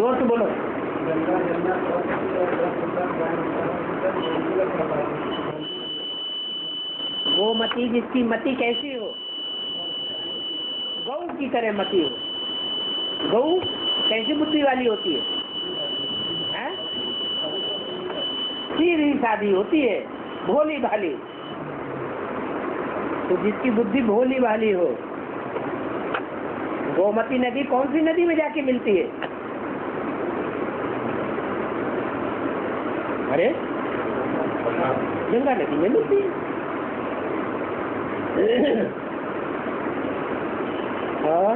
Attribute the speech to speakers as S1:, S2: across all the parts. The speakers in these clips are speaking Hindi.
S1: जोर से बोलो। वो मति जिसकी मति कैसी हो, गऊ की तरह मति हो। गऊ कैसी बुद्धि वाली होती है? सीधी सादी होती है, भोली भाली। तो जिसकी बुद्धि भोली भाली हो, गोमती नदी कौन सी नदी में जाके मिलती है? अरे गंगा नदी में मिलती है। और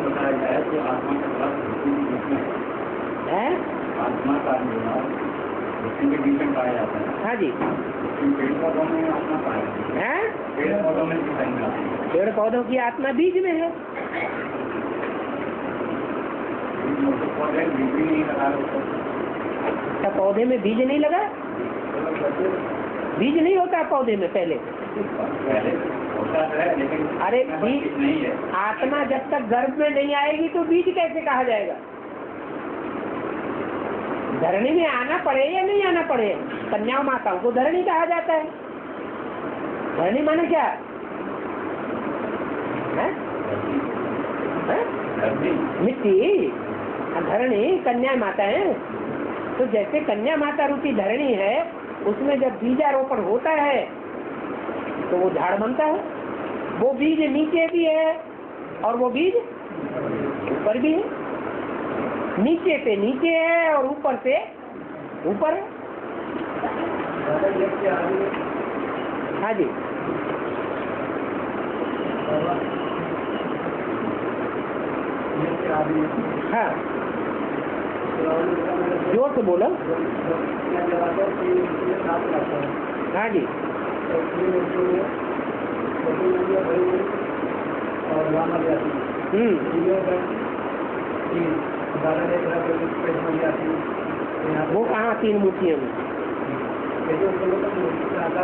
S2: बताया गया है कि आत्मा के साथ आत्मा का के बीच में पाया जाता है।
S1: हाँ जी।
S2: पेड़ पौधों में आत्मा पाया जाता है। पेड़ पौधों में दिखाई जाती है।
S1: पेड़ पौधों की आत्मा बीज में है।
S2: पौधे बीज भी नहीं लगा।
S1: क्या पौधे में बीज नहीं लगा? बीज नहीं होता पौधे में पहले
S2: होता है, लेकिन
S1: अरे बीज
S2: नहीं है।
S1: आत्मा जब तक गर्भ में नहीं आएगी तो बीज कैसे कहा जाएगा? धरणी में आना पड़े या नहीं आना पड़े, कन्या माताओं को धरणी कहा जाता है। धरणी माने क्या है? मिट्टी। धरणी कन्या माता है। तो जैसे कन्या माता रूपी धरणी है, उसमें जब बीजारोपण होता है तो वो झाड़ बनता है। वो बीज नीचे भी है और वो बीज ऊपर भी है। नीचे पे नीचे है और ऊपर से ऊपर है। हाँ जी। हाँ जोर से बोलो। हाँ जी। वो कहाँ तीन मूर्तियों में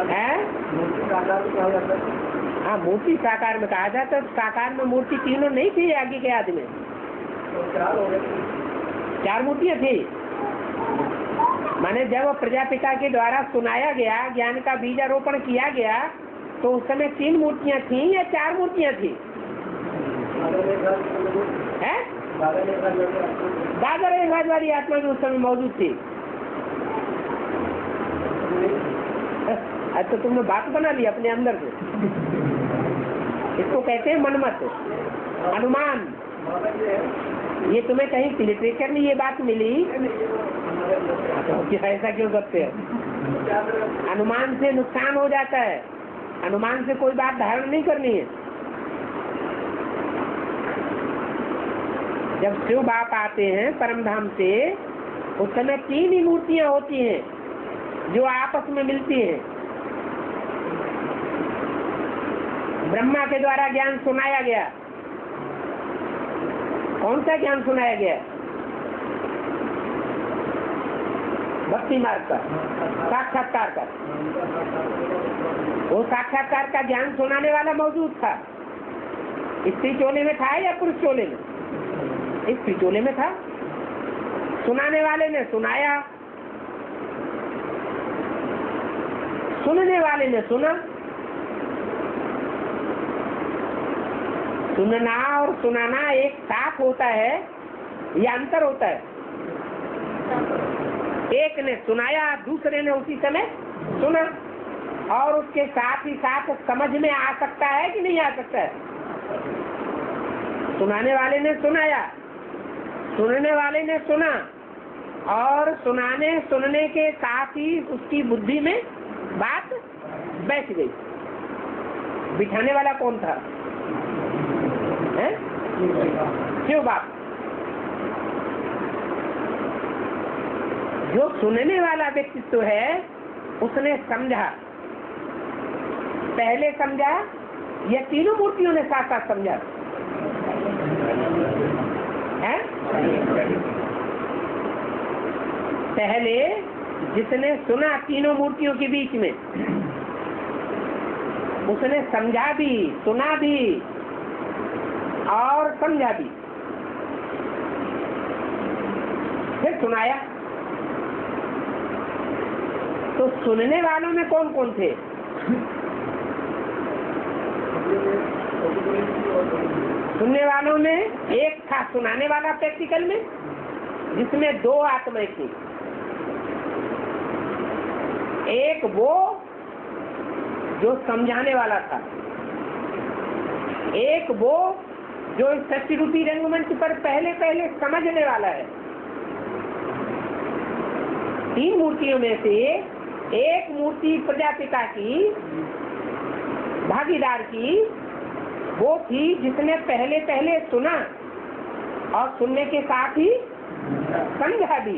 S1: है? हाँ मूर्ति साकार में कहा जाता है। साकार में मूर्ति तीनों नहीं थी आगे के आदमी, 4 मूर्तियाँ थी। माने जब प्रजापिता के द्वारा सुनाया गया, ज्ञान का बीजारोपण किया गया, तो उस समय 3 मूर्तियाँ थी या 4 मूर्तियाँ थी? है दादर एक वाली आत्मा भी उस समय मौजूद थी। आज तो तुमने बात बना ली अपने अंदर से। इसको कहते हैं मनमत, अनुमान। ये तुम्हें कहीं लिटरेचर में ये बात मिली तो ऐसा क्यों करते हैं? अनुमान से नुकसान हो जाता है। अनुमान से कोई बात धारण नहीं करनी है। जब शिव बाप आते हैं परमधाम से, उस समय 3 ही मूर्तियां होती हैं जो आपस में मिलती हैं। ब्रह्मा के द्वारा ज्ञान सुनाया गया। कौन सा ज्ञान सुनाया गया? भक्ति मार्ग का, साक्षात्कार का। वो साक्षात्कार का ज्ञान सुनाने वाला मौजूद था। स्त्री चोले में था या पुरुष चोले में? स्त्री चोले में था। सुनाने वाले ने सुनाया, सुनने वाले ने सुना। सुनना और सुनाना एक साथ होता है या अंतर होता है? एक ने सुनाया, दूसरे ने उसी समय सुना, और उसके साथ ही साथ समझ में आ सकता है कि नहीं आ सकता है? सुनाने वाले ने सुनाया, सुनने वाले ने सुना, और सुनने के साथ ही उसकी बुद्धि में बात बैठ गई। बिठाने वाला कौन था? शिव बाप। जो सुनने वाला व्यक्तित्व है उसने समझा, पहले समझा या तीनों मूर्तियों ने साथ साथ समझा? है पहले जिसने सुना तीनों मूर्तियों के बीच में, उसने समझा भी, सुना भी और समझा भी, फिर सुनाया। तो सुनने वालों में कौन कौन थे? सुनने वालों में एक था सुनाने वाला प्रैक्टिकल में, जिसमें दो आत्माएं थी। एक वो जो समझाने वाला था, एक वो जो इस सृष्टि रूपी रंगमंच पर पहले पहले समझने वाला है। तीन मूर्तियों में से एक मूर्ति प्रजापिता की, भागीदार की, वो थी जिसने पहले पहले सुना और सुनने के साथ ही समझा भी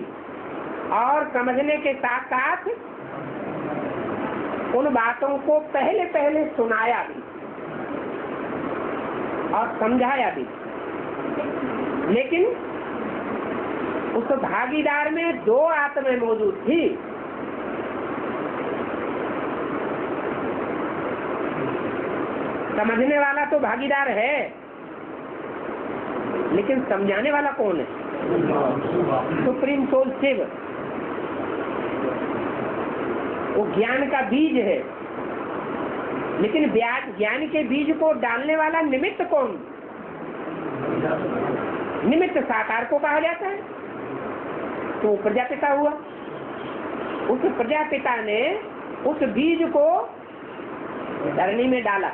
S1: और समझने के साथ साथ उन बातों को पहले पहले सुनाया भी और समझाया भी। लेकिन उस भागीदार में दो आत्माएं मौजूद थी। समझने वाला तो भागीदार है, लेकिन समझाने वाला कौन है? Supreme soul Shiv. वो ज्ञान का बीज है, लेकिन ज्ञान के बीज को डालने वाला निमित्त कौन? निमित्त साकार को कहा जाता है। तो प्रजापिता हुआ। उस प्रजापिता ने उस बीज को धरणी में डाला।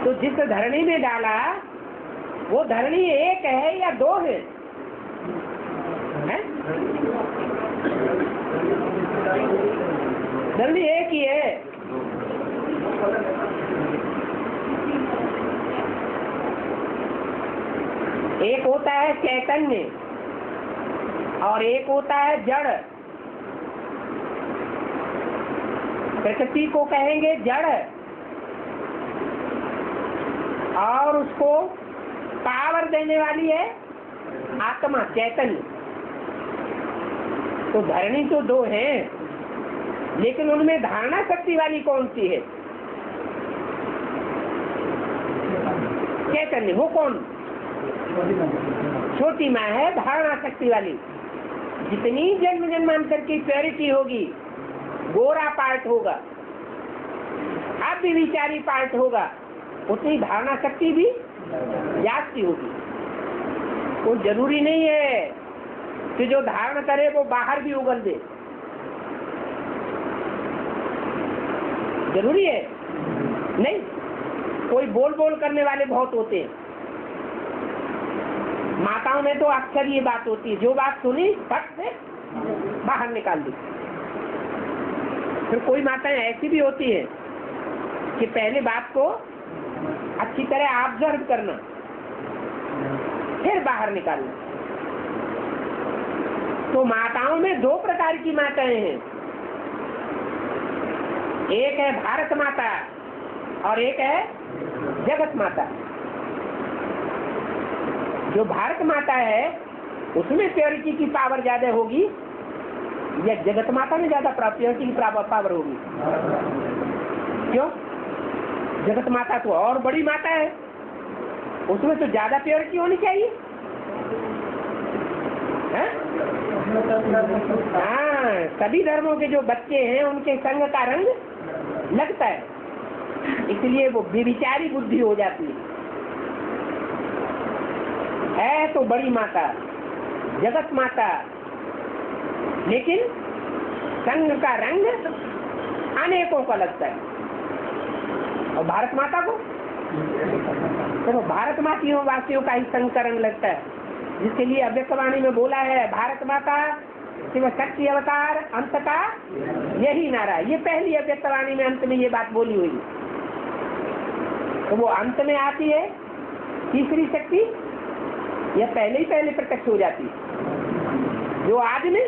S1: तो जिस धरणी में डाला वो धरणी एक है या दो है? धरणी एक ही है। एक होता है चैतन्य और एक होता है जड़। प्रकृति को कहेंगे जड़ और उसको पावर देने वाली है आत्मा, चैतन्य। तो धरणी तो दो हैं, लेकिन उनमें धारणा शक्ति वाली कौन सी है? चैतन्य। वो कौन? छोटी माँ है धारणा शक्ति वाली। जितनी जन्म जन्मांतर की प्योरिटी होगी, गोरा पार्ट होगा, अविचारी पार्ट होगा, उतनी धारणा शक्ति भी जाती होगी। वो जरूरी नहीं है कि जो धारण करे वो बाहर भी उगल दे। जरूरी है नहीं। कोई बोल बोल करने वाले बहुत होते हैं। माताओं में तो अक्सर ये बात होती है, जो बात सुनी फट से बाहर निकाल दी। फिर कोई माताएं ऐसी भी होती है कि पहले बात को अच्छी तरह ऑब्जर्व करना, फिर बाहर निकालना। तो माताओं में दो प्रकार की माताएं हैं। एक है भारत माता और एक है जगत माता। जो भारत माता है उसमें प्योरिटी की पावर ज्यादा होगी या जगत माता में ज्यादा प्योरिटी की पावर होगी? क्यों? जगत माता तो और बड़ी माता है, उसमें तो ज्यादा प्योरिटी होनी चाहिए। हाँ, सभी धर्मों के जो बच्चे हैं उनके संग का रंग लगता है, इसलिए वो बेविचारी बुद्धि हो जाती है तो बड़ी माता, जगत माता, लेकिन संग का रंग अनेकों का लगता है। और भारत माता को तो भारत मातियों वासियों का ही संग का रंग लगता है, जिसके लिए अव्यक्तवाणी में बोला है भारत माता शिव शक्ति अवतार अंत का यही नारा। ये पहली अव्यक्तवाणी में अंत में ये बात बोली हुई। तो वो अंत में आती है तीसरी शक्ति या पहले ही पहले प्रत्यक्ष हो जाती है जो आज में,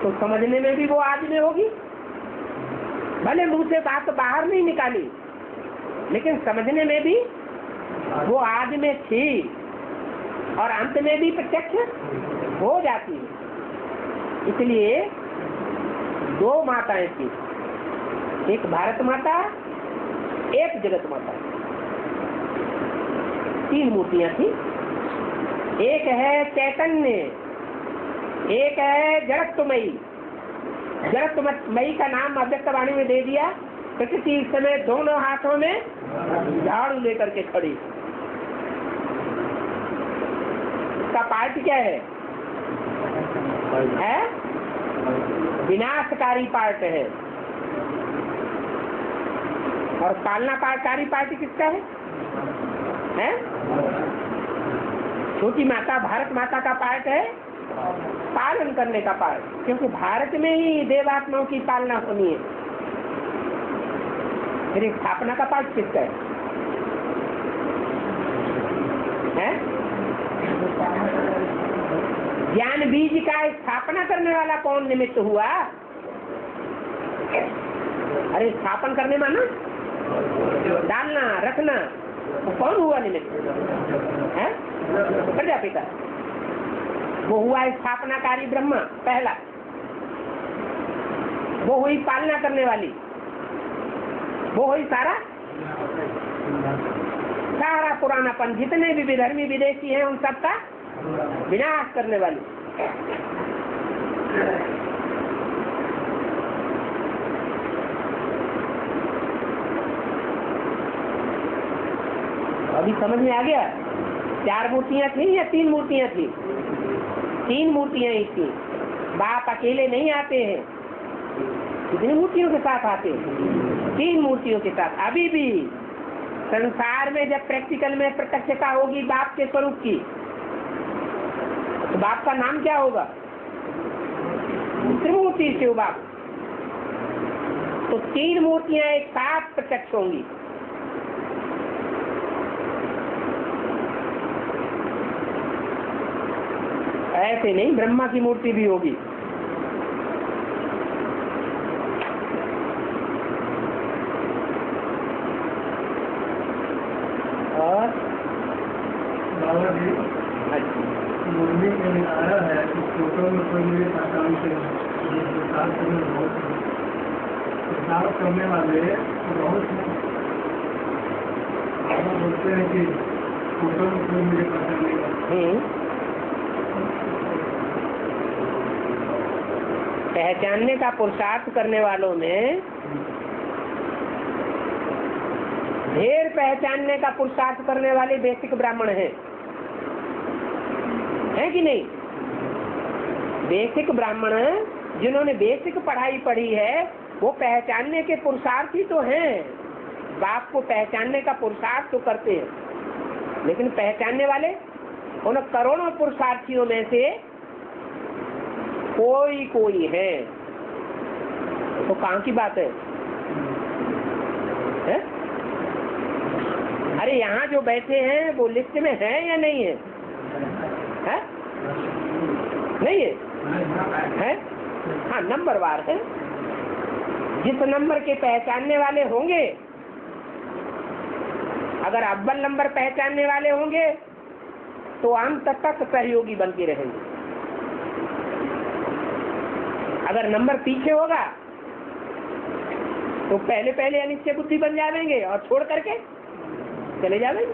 S1: तो समझने में भी वो आज में होगी। भले मुंह से बात बाहर नहीं निकाली, लेकिन समझने में भी वो आज में थी और अंत में भी प्रत्यक्ष हो जाती है। इसलिए दो माताएं थी, एक भारत माता, एक जगत माता, तीन मूर्तियां थी। एक है चैतन्य, एक है जगतमयी। जगतमयी का नाम अव्यक्तवाणी में दे दिया। प्रकृति इस समय दोनों हाथों में झाड़ू लेकर के खड़ी। इसका पार्ट क्या है? विनाशकारी पार्ट है। और पालनाकारी पार्ट किसका है? छोटी माता भारत माता का पार्ट है पालन करने का पार्ट, क्योंकि भारत में ही देवात्माओं की पालना होनी है। फिर स्थापना का पार्ट किसका है? ज्ञान बीज का स्थापना करने वाला कौन निमित्त हुआ? अरे स्थापन करने माना डालना रखना, वो कौन हुआ निमित्त है? प्रजापिता। वो हुआ स्थापनाकारी ब्रह्मा पहला, वो हुई पालना करने वाली, वो हुई सारा पुरानापन, जितने भी विधर्मी विदेशी हैं उन सबका विनाश करने वाली। अभी समझ में आ गया? 4 मूर्तियां थी या 3 मूर्तियां थी? 3 मूर्तियां ही थी। बाप अकेले नहीं आते हैं, कितनी मूर्तियों के साथ आते हैं? 3 मूर्तियों के साथ। अभी भी संसार में जब प्रैक्टिकल में प्रत्यक्षता होगी बाप के स्वरूप की, तो बाप का नाम क्या होगा? त्रिमूर्ति शिव बाप। तो 3 मूर्तियां एक साथ प्रत्यक्ष होंगी। ऐसे नहीं, ब्रह्मा की मूर्ति भी होगी। और
S2: बाबा जी मुरली में आया है कि फोटो में कोई मेरे पहचान से प्रसाद करने वाले बहुत बोलते हैं कि फोटो में कोई मेरे पहचान नहीं।
S1: पहचानने का पुरुषार्थ करने वालों में ढेर पहचानने का पुरुषार्थ करने वाले बेसिक ब्राह्मण हैं, है कि नहीं? बेसिक ब्राह्मण जिन्होंने बेसिक पढ़ाई पढ़ी है वो पहचानने के पुरुषार्थी तो हैं, बाप को पहचानने का पुरुषार्थ तो करते हैं, लेकिन पहचानने वाले उन करोड़ों पुरुषार्थियों में से कोई है। तो कहाँ की बात है? अरे यहाँ जो बैठे हैं वो लिस्ट में है या नहीं है? नहीं है? हाँ, नंबरवार है। जिस नंबर के पहचानने वाले होंगे, अगर अव्वल नंबर पहचानने वाले होंगे तो अंत तक सहयोगी बन के रहेंगे। अगर नंबर पीछे होगा तो पहले अनिश्चय बुद्धि बन जाएंगे और छोड़ करके चले जाएंगे।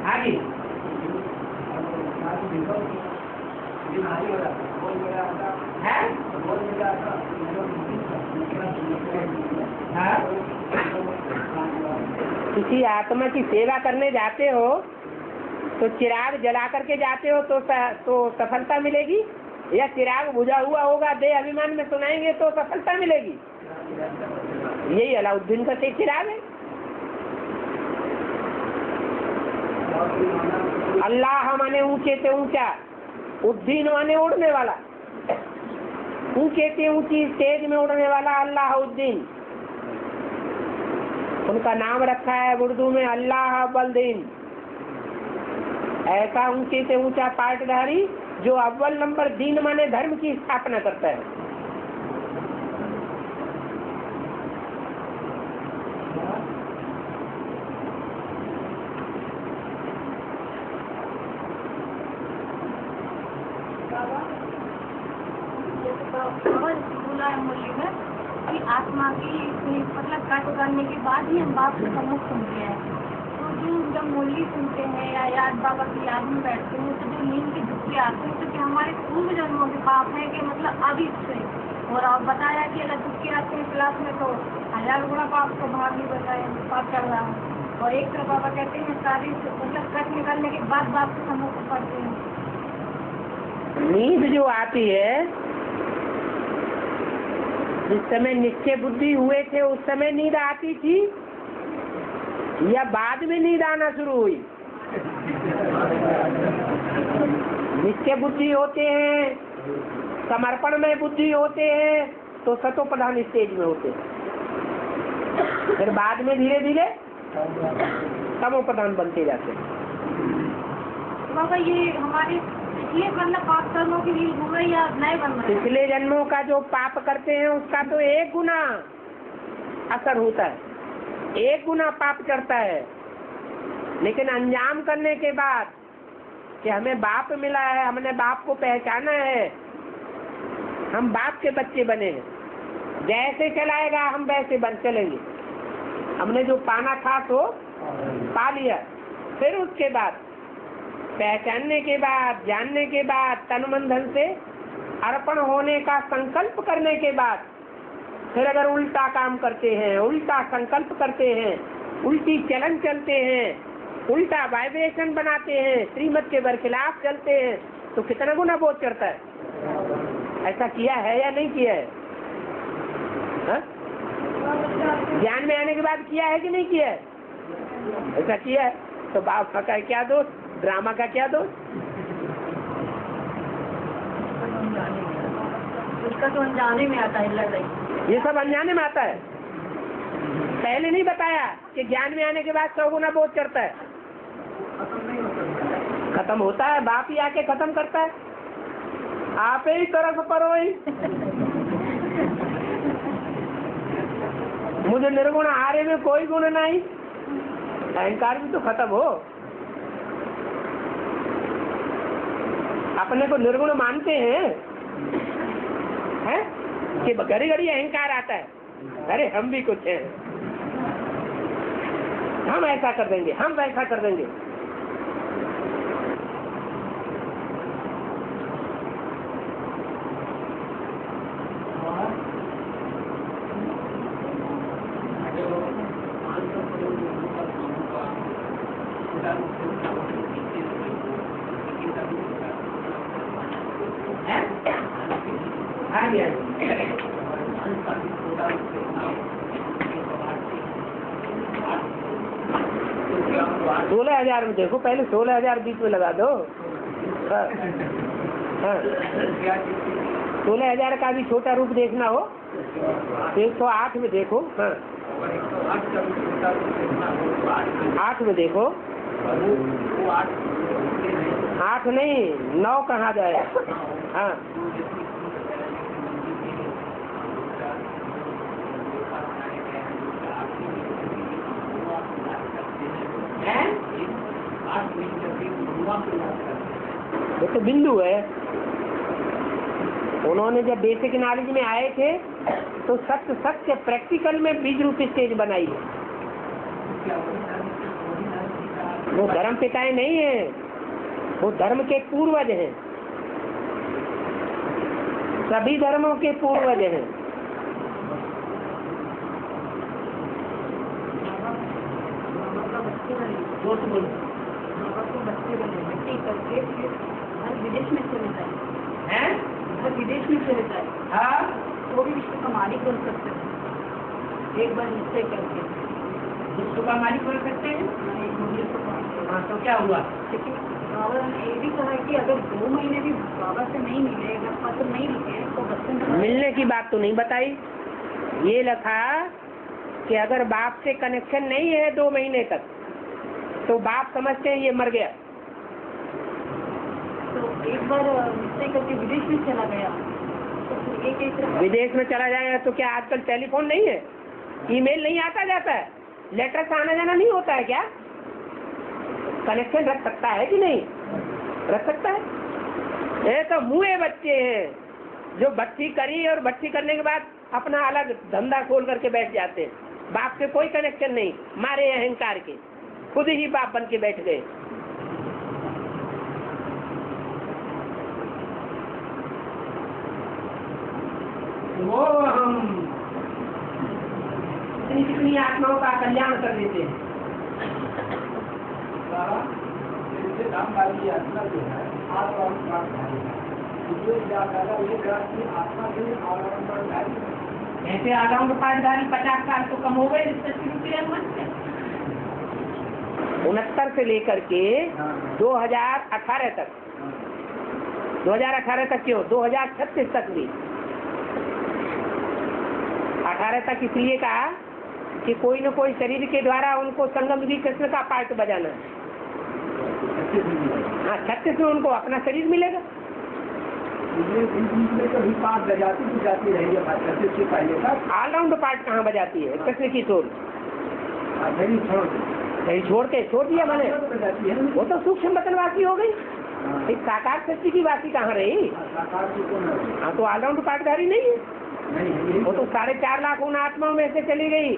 S1: आगे किसी आत्मा की सेवा करने जाते हो तो चिराग जला करके जाते हो तो सफलता मिलेगी, या चिराग बुझा हुआ होगा दे अभिमान में सुनाएंगे तो सफलता मिलेगी? यही अलाउद्दीन का चिराग है। अल्लाह माने ऊंचे से ऊंचा, उद्दीन माने उड़ने वाला, ऊंचे से ऊंची स्टेज में उड़ने वाला अल्लाह उद्दीन। उनका नाम रखा है उर्दू में अल्लाह बलदीन। ऐसा ऊंचे से ऊंचा पाटधारी जो अव्वल नंबर दीन माने धर्म की स्थापना करता है।
S3: मुरली में कि आत्मा की मतलब कट करने के बाद ही हम बाप से सम्मुख सुनते हैं। तो जो जब मुरली सुनते हैं या याद बाबा की याद में बैठते हैं तो जो नींद की झुक्की आते हैं तो क्या हमारे पूर्व जन्मों के पाप है कि मतलब अभी से। और आप बताया कि अगर झुक्की आते हैं क्लास में तो 1000 गुना पाप को भाग नहीं बताया, पाप चढ़ रहा है। और एक तरफ बाबा कहते हैं शादी से मतलब कट निकालने के बाद बाप से सम्मुख पढ़ते हैं।
S1: नींद जो आती है, जिस समय निश्चय बुद्धि हुए थे उस समय नींद आती थी या बाद में नींद आना शुरू हुई? निश्चय बुद्धि होते हैं, समर्पण में बुद्धि होते हैं तो सतो प्रधान स्टेज में होते हैं, फिर बाद में धीरे धीरे तमो प्रधान बनते जाते हैं।
S3: बाबा ये हमारे पिछले मतलब पाप कर्मों के लिए हुए या नए बन रहे?
S1: पिछले जन्मों का जो पाप करते हैं उसका तो 1 गुना असर होता है, 1 गुना पाप चढ़ता है। लेकिन अंजाम करने के बाद कि हमें बाप मिला है, हमने बाप को पहचाना है, हम बाप के बच्चे बने हैं, जैसे चलाएगा हम वैसे बन चलेंगे। हमने जो पाना था तो पा लिया। फिर उसके बाद पहचानने के बाद, जानने के बाद, तन मन धन से अर्पण होने का संकल्प करने के बाद फिर अगर उल्टा काम करते हैं, उल्टा संकल्प करते हैं, उल्टी चलन चलते हैं, उल्टा वाइब्रेशन बनाते हैं, श्रीमत के बरखिलाफ चलते हैं तो कितना गुना बोझ चढ़ता है। ऐसा किया है या नहीं किया है? हा? ज्ञान में आने के बाद किया है कि नहीं किया है? ऐसा किया है तो बाप का क्या दोष, ड्रामा का क्या दोष?
S3: उसका तो अनजाने में आता है लड़ाई।
S1: ये सब अनजाने में आता है। पहले नहीं बताया कि ज्ञान में आने के बाद 100 गुना बोझ चढ़ता है। खत्म होता है, बाप ही आके खत्म करता है। आप ही तरफ परो ही मुझे निर्गुण हारे में कोई गुण नहीं, अहंकार भी तो खत्म हो। अपने को निर्गुण मानते हैं कि घड़ी घड़ी अहंकार आता है, अरे हम भी कुछ हैं, हम ऐसा कर देंगे, हम वैसा कर देंगे। सोलह 16,000 में देखो, पहले 16,000 बीच में लगा दो। 16,000 का भी छोटा रूप देखना हो 108 में देखो। 8 में देखो, 8 नहीं 9 कहाँ जाए। हाँ ये तो बिंदु है। उन्होंने जब बेसिक नॉलेज में आए थे तो सत्य सत्य प्रैक्टिकल में बीज रूप स्टेज बनाई है। वो धर्म पिताएं नहीं है, वो धर्म के पूर्वज हैं, सभी धर्मों के पूर्वज हैं।
S3: विदेश में चले जाए, विदेश में चले जाए,
S1: हाँ
S3: वो भी विश्व का मालिक बन सकते हैं एक बार निश्चय करके।
S1: विश्व का मालिक बन सकते हैं। हाँ तो क्या हुआ?
S3: लेकिन बाबा ने ये भी कहा कि अगर 2 महीने भी बाबा से नहीं मिले, अगर पत्र नहीं लिखे तो बच्चन
S1: मिलने की बात तो नहीं बताई। ये लिखा कि अगर बाप से कनेक्शन नहीं है 2 महीने तक तो बाप समझते हैं ये मर गया।
S3: तो एक बार निश्चय करके विदेश में चला गया तो फिर एक
S1: विदेश में चला जाएगा तो क्या आजकल टेलीफोन नहीं है, ईमेल नहीं आता जाता है, लेटर से आना जाना नहीं होता है क्या? कनेक्शन रख सकता है कि नहीं? रख सकता है। ये तो मुँहे बच्चे हैं, जो भट्टी करी और भट्टी करने के बाद अपना अलग धंधा खोल करके बैठ जाते हैं, बाप से कोई कनेक्शन नहीं, मारे अहंकार के, खुद ही बाप बन के बैठ गए। वो हम कितनी आत्माओं का कल्याण कर देते हैं।
S2: आत्मा जो है आत्मा
S1: ऐसे आगाम पाठधारी 50 साल तो कम हो गए। 69 से लेकर के 2018 तक, 2018 तक क्यों, 2036 तक भी, 18 तक इसलिए कहा कि कोई न कोई शरीर के द्वारा उनको संगम श्री कृष्ण का पार्ट बजाना है। हाँ, 36 में उनको अपना शरीर मिलेगा।
S2: जाती रहेगी
S1: ऑलराउंड पार्ट कहाँ बजाती है कृष्ण की सोल? कहीं छोड़ दिया मैंने, वो तो सूक्ष्म बतनवासी हो गई, इस साकार सृष्टि की वासी कहाँ रही? हाँ, तो ऑलराउंड पार्टधारी नहीं है, वो तो 4.5 लाख उन आत्माओं में से चली गई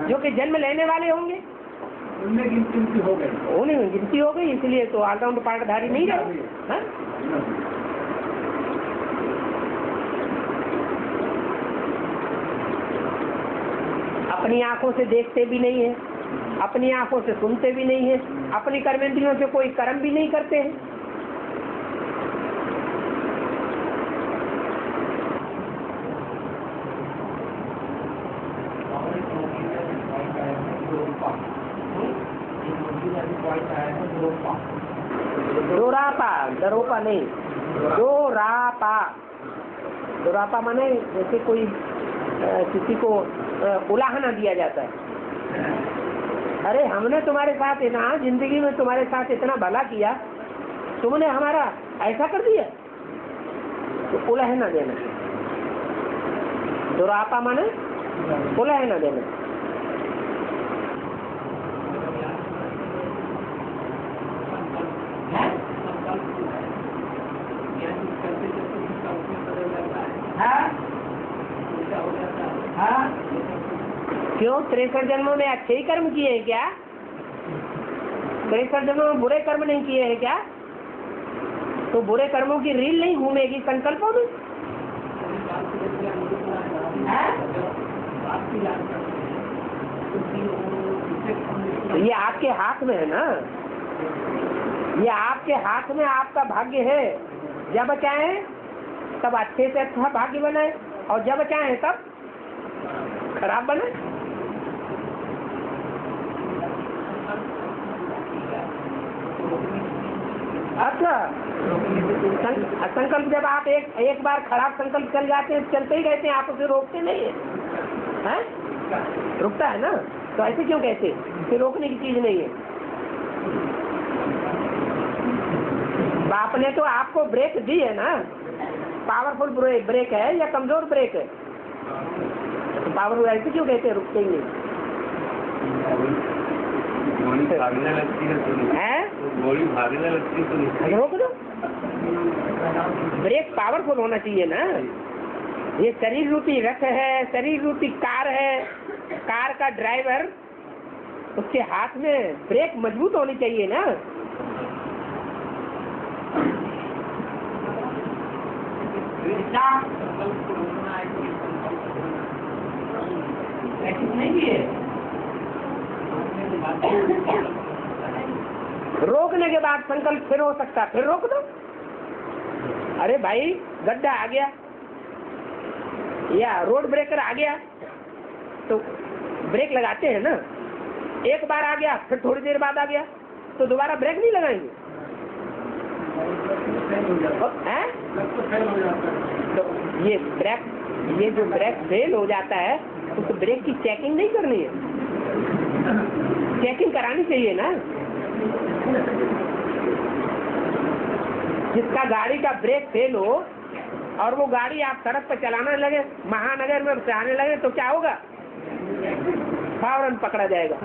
S1: जो कि जन्म लेने वाले होंगे,
S2: उनमें गिनती हो गई,
S1: उन्हें गिनती हो गई, इसलिए तो ऑलराउंड पार्टधारी नहीं रहे। अपनी आंखों से देखते भी नहीं है, अपनी आंखों से सुनते भी नहीं है, अपनी कर्मेंद्रियों से कोई कर्म भी नहीं करते हैं। दरोपा नहीं, दोरापा माने जैसे कोई किसी को उलाहना दिया जाता है। अरे हमने तुम्हारे साथ इतना जिंदगी में तुम्हारे साथ इतना भला किया, तुमने हमारा ऐसा कर दिया, तो उलाहना देना। दोरापा माने उलाहना देना। क्यों 63 जन्मों में अच्छे ही कर्म किए हैं क्या? 63 जन्मों में बुरे कर्म नहीं किए हैं क्या? तो बुरे कर्मों की रील नहीं घूमेगी संकल्पों में? ये आपके हाथ में है ना, ये आपके हाथ में आपका भाग्य है। जब चाहे तब अच्छे से अच्छा भाग्य बनाए और जब चाहे तब खराब बने। अच्छा, संकल्प जब आप एक बार खराब संकल्प चल जाते हैं, चलते ही रहते हैं, आप उसे रोकते नहीं है, रुकता है ना? तो ऐसे क्यों कहते? फिर रोकने की चीज नहीं है। बाप ने तो आपको ब्रेक दी है ना, पावरफुल ब्रेक है या कमजोर ब्रेक है? तो पावरफुल ऐसे क्यों कहते हैं, रुकते ही नहीं है?
S4: गोली भागने लगती है तो
S1: रोक दो। ब्रेक पावरफुल होना चाहिए ना। ये शरीर रूपी रथ है, शरीर रूपी कार है, कार का ड्राइवर, उसके हाथ में ब्रेक मजबूत होनी चाहिए ना। नहीं है, रोकने के बाद संकल्प फिर हो सकता है, फिर रोक दो। अरे भाई गड्ढा आ गया या रोड ब्रेकर आ गया तो ब्रेक लगाते हैं ना। एक बार आ गया, फिर थोड़ी देर बाद आ गया, तो दोबारा ब्रेक नहीं लगाएंगे हैं? तो ये जो ब्रेक फेल हो जाता है, उस ब्रेक की चेकिंग नहीं करनी है, चेकिंग करानी चाहिए ना। जिसका गाड़ी का ब्रेक फेल हो और वो गाड़ी आप सड़क पर चलाने लगे, महानगर में चलाने लगे, तो क्या होगा? फौरन पकड़ा जाएगा।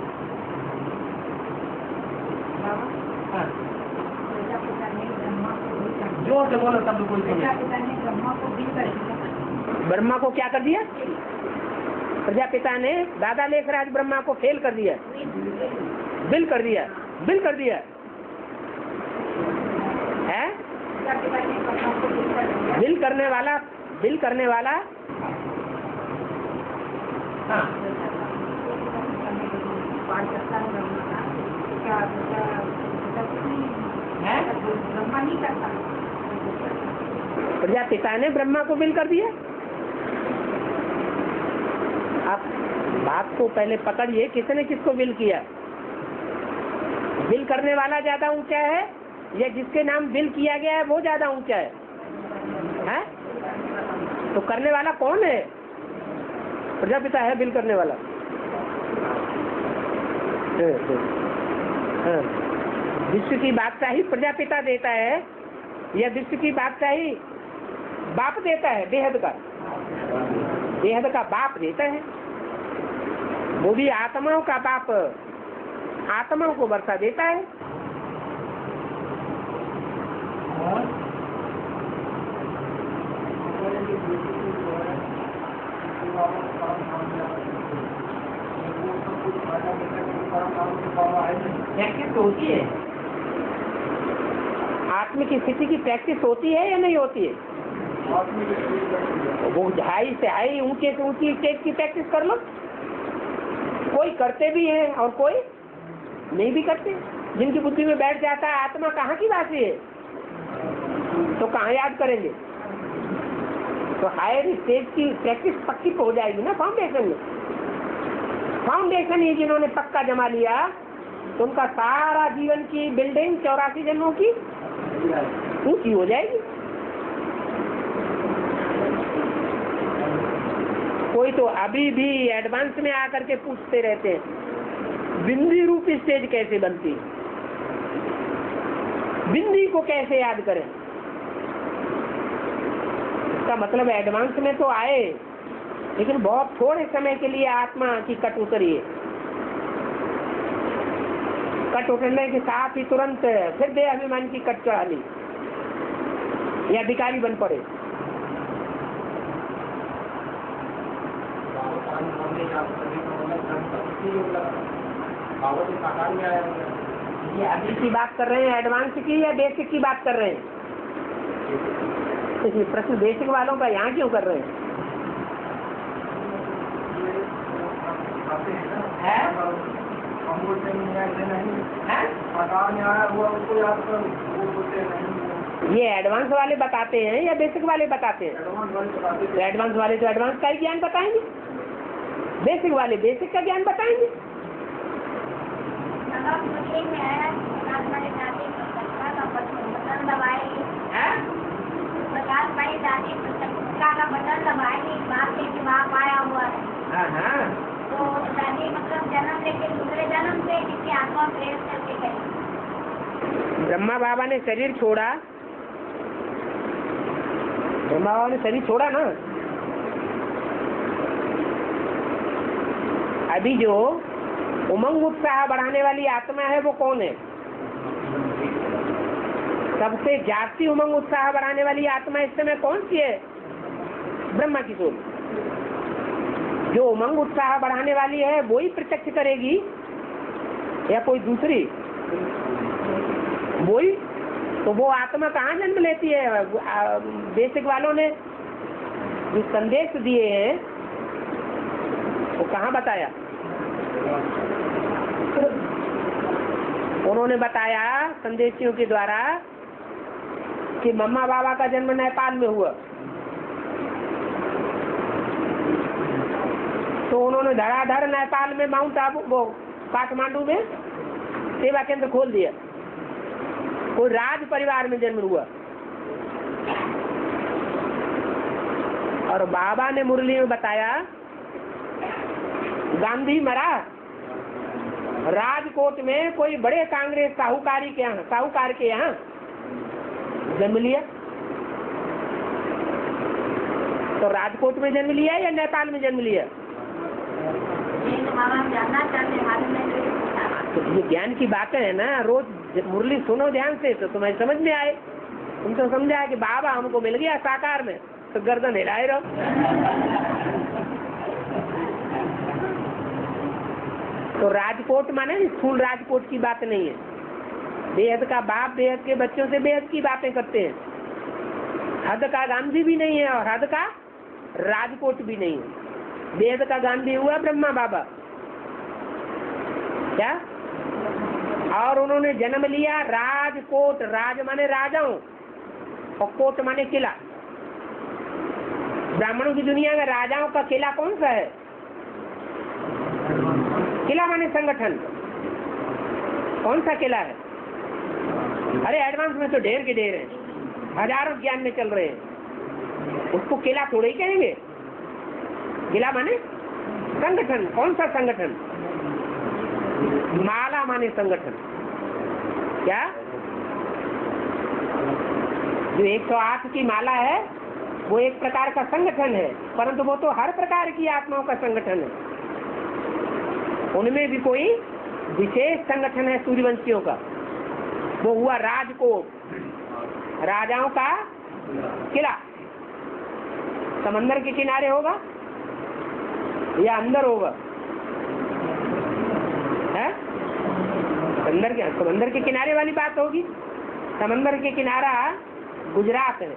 S1: जोर से बोलो तब कोई ब्रह्मा को क्या कर दिया? प्रजापिता ने दादा लेखराज ब्रह्मा को फेल कर दिया, बिल कर दिया, बिल कर दिया है। बिल करने वाला, बिल करने वाला हाँ प्रजापिता ने ब्रह्मा को बिल कर दिया। आप बात को पहले पकड़िए, किसने किसको बिल किया? बिल करने वाला ज्यादा ऊंचा है या जिसके नाम बिल किया गया है वो ज्यादा ऊंचा है? हैं? तो करने वाला कौन है? प्रजापिता है बिल करने वाला। विश्व की बादशाही प्रजापिता देता है या विश्व की बादशाही बाप देता है? बेहद का, बेहद का बाप देता है। वो भी आत्माओं का बाप आत्माओं को वर्षा देता है। प्रैक्टिस होती है, आत्म की स्थिति की प्रैक्टिस होती है या नहीं होती है? वो हाई से हाई, ऊंचे से ऊंची स्टेज की प्रैक्टिस कर लो। कोई करते भी हैं और कोई नहीं भी करते। जिनकी बुद्धि में बैठ जाता है आत्मा कहाँ की वासी है, तो कहाँ याद करेंगे? तो हायर स्टेज की प्रैक्टिस पक्की हो जाएगी ना फाउंडेशन में। फाउंडेशन ही जिन्होंने पक्का जमा लिया तो उनका सारा जीवन की बिल्डिंग 84 जन्मों की ऊंची हो जाएगी। कोई तो अभी भी एडवांस में आकर के पूछते रहते हैं बिंदी रूप स्टेज कैसे बनती, बिंदी को कैसे याद करें? इसका मतलब एडवांस में तो आए लेकिन बहुत थोड़े समय के लिए आत्मा की कट उतरी है। कट उतरने के साथ ही तुरंत फिर दे अभिमान की कट चढ़ा ली या अधिकारी बन पड़े। ये अभी की बात कर रहे हैं एडवांस की या बेसिक की बात कर रहे हैं? प्रश्न बेसिक वालों का यहाँ क्यों कर रहे हैं? ये एडवांस वाले बताते हैं या बेसिक वाले बताते हैं? तो एडवांस वाले तो एडवांस का ही ज्ञान बताएंगे, बेसिक वाले बेसिक का ज्ञान बताएंगे। हाँ
S3: तो दादी मतलब जन्म लेके दूसरे जन्म से किसी आत्मा प्रेस करके गई।
S1: ब्रह्मा बाबा ने शरीर छोड़ा, ब्रह्मा बाबा ने शरीर छोड़ा ना। अभी जो उमंग उत्साह बढ़ाने वाली आत्मा है वो कौन है? सबसे जास्ती उमंग उत्साह बढ़ाने वाली आत्मा इस समय कौन सी है? ब्रह्मा की सोल। जो उमंग उत्साह बढ़ाने वाली है वो ही प्रत्यक्ष करेगी या कोई दूसरी? वही तो वो आत्मा कहाँ जन्म लेती है? बेसिक वालों ने जो संदेश दिए हैं वो कहाँ बताया? उन्होंने बताया संदेशियों के द्वारा कि मम्मा बाबा का जन्म नेपाल में हुआ, तो उन्होंने धड़ाधड़ नेपाल में माउंट आबू वो काठमांडू में सेवा केंद्र खोल दिया। कोई राज परिवार में जन्म हुआ और बाबा ने मुरली में बताया गांधी मरा राजकोट में कोई बड़े कांग्रेस साहूकार के यहाँ जन्म लिया। तो राजकोट में जन्म लिया या नेपाल में जन्म लिया? तो ये ज्ञान की बातें है ना, रोज मुरली सुनो ध्यान से तो तुम्हें समझ में आए। तुम तो समझा कि बाबा हमको मिल गया साकार में, तो गर्दन हिलाए रहो। तो राजकोट माने स्थूल राजकोट की बात नहीं है। बेहद का बाप बेहद के बच्चों से बेहद की बातें करते हैं। हद का गांधी भी नहीं है और हद का राजकोट भी नहीं है। बेहद का गांधी हुआ ब्रह्मा बाबा, क्या? और उन्होंने जन्म लिया राजकोट। राज माने राजाओं और कोट माने किला। ब्राह्मणों की दुनिया में राजाओं का किला कौन सा है? किला माने संगठन। कौन सा किला है? अरे एडवांस में तो ढेर के ढेर हैं, हजारों ज्ञान में चल रहे हैं। उसको किला थोड़े ही कहेंगे। किला माने संगठन। कौन सा संगठन? माला माने संगठन। क्या? जो 108 की माला है वो एक प्रकार का संगठन है, परंतु वो तो हर प्रकार की आत्माओं का संगठन है। उनमें भी कोई विशेष संगठन है सूर्यवंशियों का, वो हुआ राजकोट, राजाओं का किला। समंदर के किनारे होगा या अंदर होगा? है? समंदर के किनारे वाली बात होगी। समंदर के किनारा गुजरात है,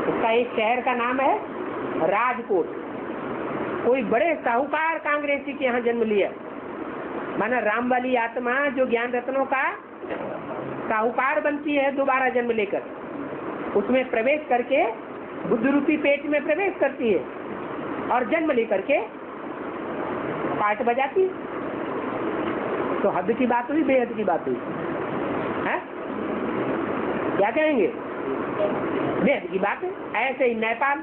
S1: उसका एक शहर का नाम है राजकोट। कोई बड़े साहूकार कांग्रेसी के यहाँ जन्म लिया, माना राम वाली आत्मा जो ज्ञान रत्नों का साहूकार बनती है दोबारा जन्म लेकर, उसमें प्रवेश करके बुद्ध रूपी पेट में प्रवेश करती है और जन्म लेकर के पाठ बजाती है। तो हद की बात हुई, बेहद की बात हुई है? क्या कहेंगे? बेहद की बात है। ऐसे ही नेपाल,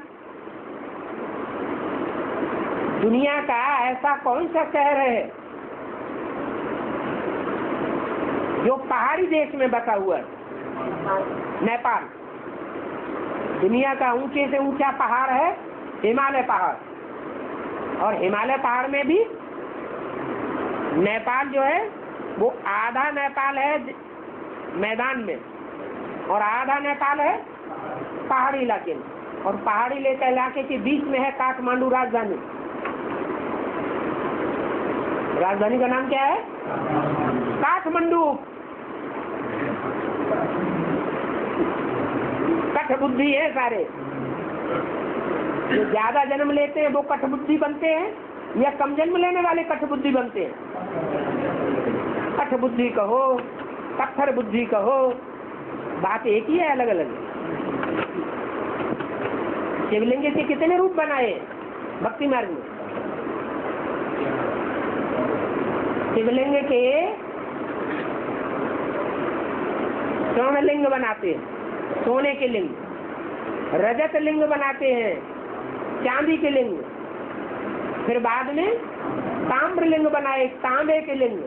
S1: दुनिया का ऐसा कौन सा शहर है जो पहाड़ी देश में बसा हुआ है? नेपाल। दुनिया का ऊंचे से ऊंचा पहाड़ है हिमालय पहाड़, और हिमालय पहाड़ में भी नेपाल जो है वो आधा नेपाल है मैदान में और आधा नेपाल है पहाड़ी इलाके में, और पहाड़ी इलाके के बीच में है काठमांडू राजधानी। राजधानी का नाम क्या है? काठमांडू। कठ बुद्धि है सारे, जो ज्यादा जन्म लेते हैं वो कठ बुद्धि बनते हैं या कम जन्म लेने वाले कठ बुद्धि बनते हैं? कठ बुद्धि कहो, पत्थर बुद्धि कहो, बात एक ही है, अलग अलग। शिवलिंग के कितने रूप बनाए भक्ति मार्ग में? शिवलिंग के स्वर्णलिंग बनाते हैं, सोने के लिंग, रजत लिंग बनाते हैं, चांदी के लिंग, फिर बाद में ताम्र लिंग बनाए, तांबे के लिंग,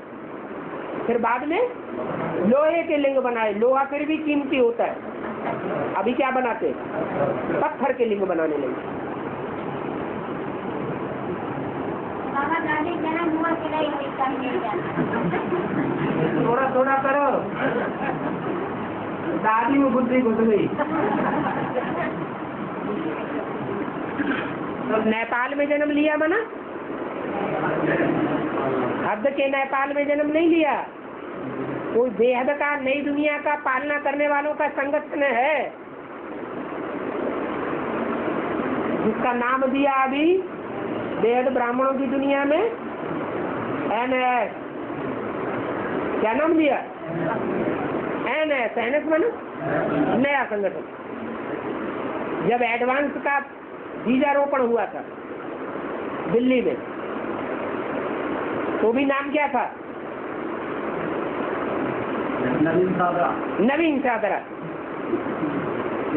S1: फिर बाद में लोहे के लिंग बनाए। लोहा फिर भी कीमती होता है। अभी क्या बनाते? पत्थर के लिंग बनाने लगे। थोड़ा थोड़ा करो, दादी में बुद्धि घुस गई। तो नेपाल में जन्म लिया मना, हद के नेपाल में जन्म नहीं लिया। कोई बेहद का नई दुनिया का पालना करने वालों का संगठन है जिसका नाम दिया अभी बेहद ब्राह्मणों की दुनिया में NS। क्या नाम दिया? NS मानो नया संगठन। जब एडवांस का बीजारोपण हुआ था दिल्ली में, तो भी नाम क्या था? नवीन सादरा।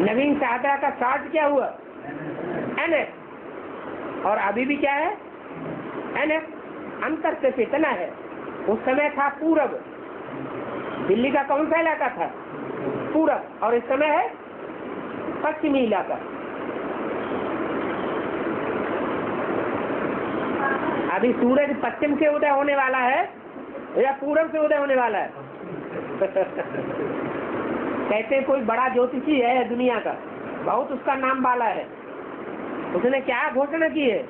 S1: नवीन सादरा का शॉर्ट क्या हुआ? NS। और अभी भी क्या है? NS। अंतर से इतना है, उस समय था पूरब। दिल्ली का कौन सा इलाका था? पूरब। और इस समय है पश्चिमी इलाका। अभी सूरज पश्चिम से उदय होने वाला है या पूरब से उदय होने वाला है? कहते कोई बड़ा ज्योतिषी है दुनिया का, बहुत उसका नाम वाला है। उसने क्या घोषणा की है?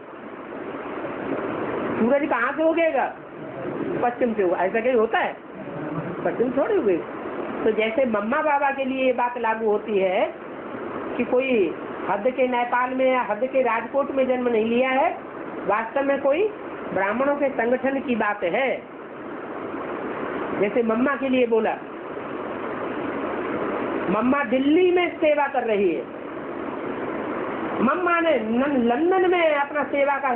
S1: सूरज कहाँ से उगेगा? पश्चिम से। ऐसा कहीं होता है? पश्चिम थोड़ी उगे। तो जैसे मम्मा बाबा के लिए ये बात लागू होती है कि कोई हद के नेपाल में या हद के राजकोट में जन्म नहीं लिया है, वास्तव में कोई ब्राह्मणों के संगठन की बात है। जैसे मम्मा के लिए बोला, मम्मा दिल्ली में सेवा कर रही है, मम्मा ने लंदन में अपना सेवा का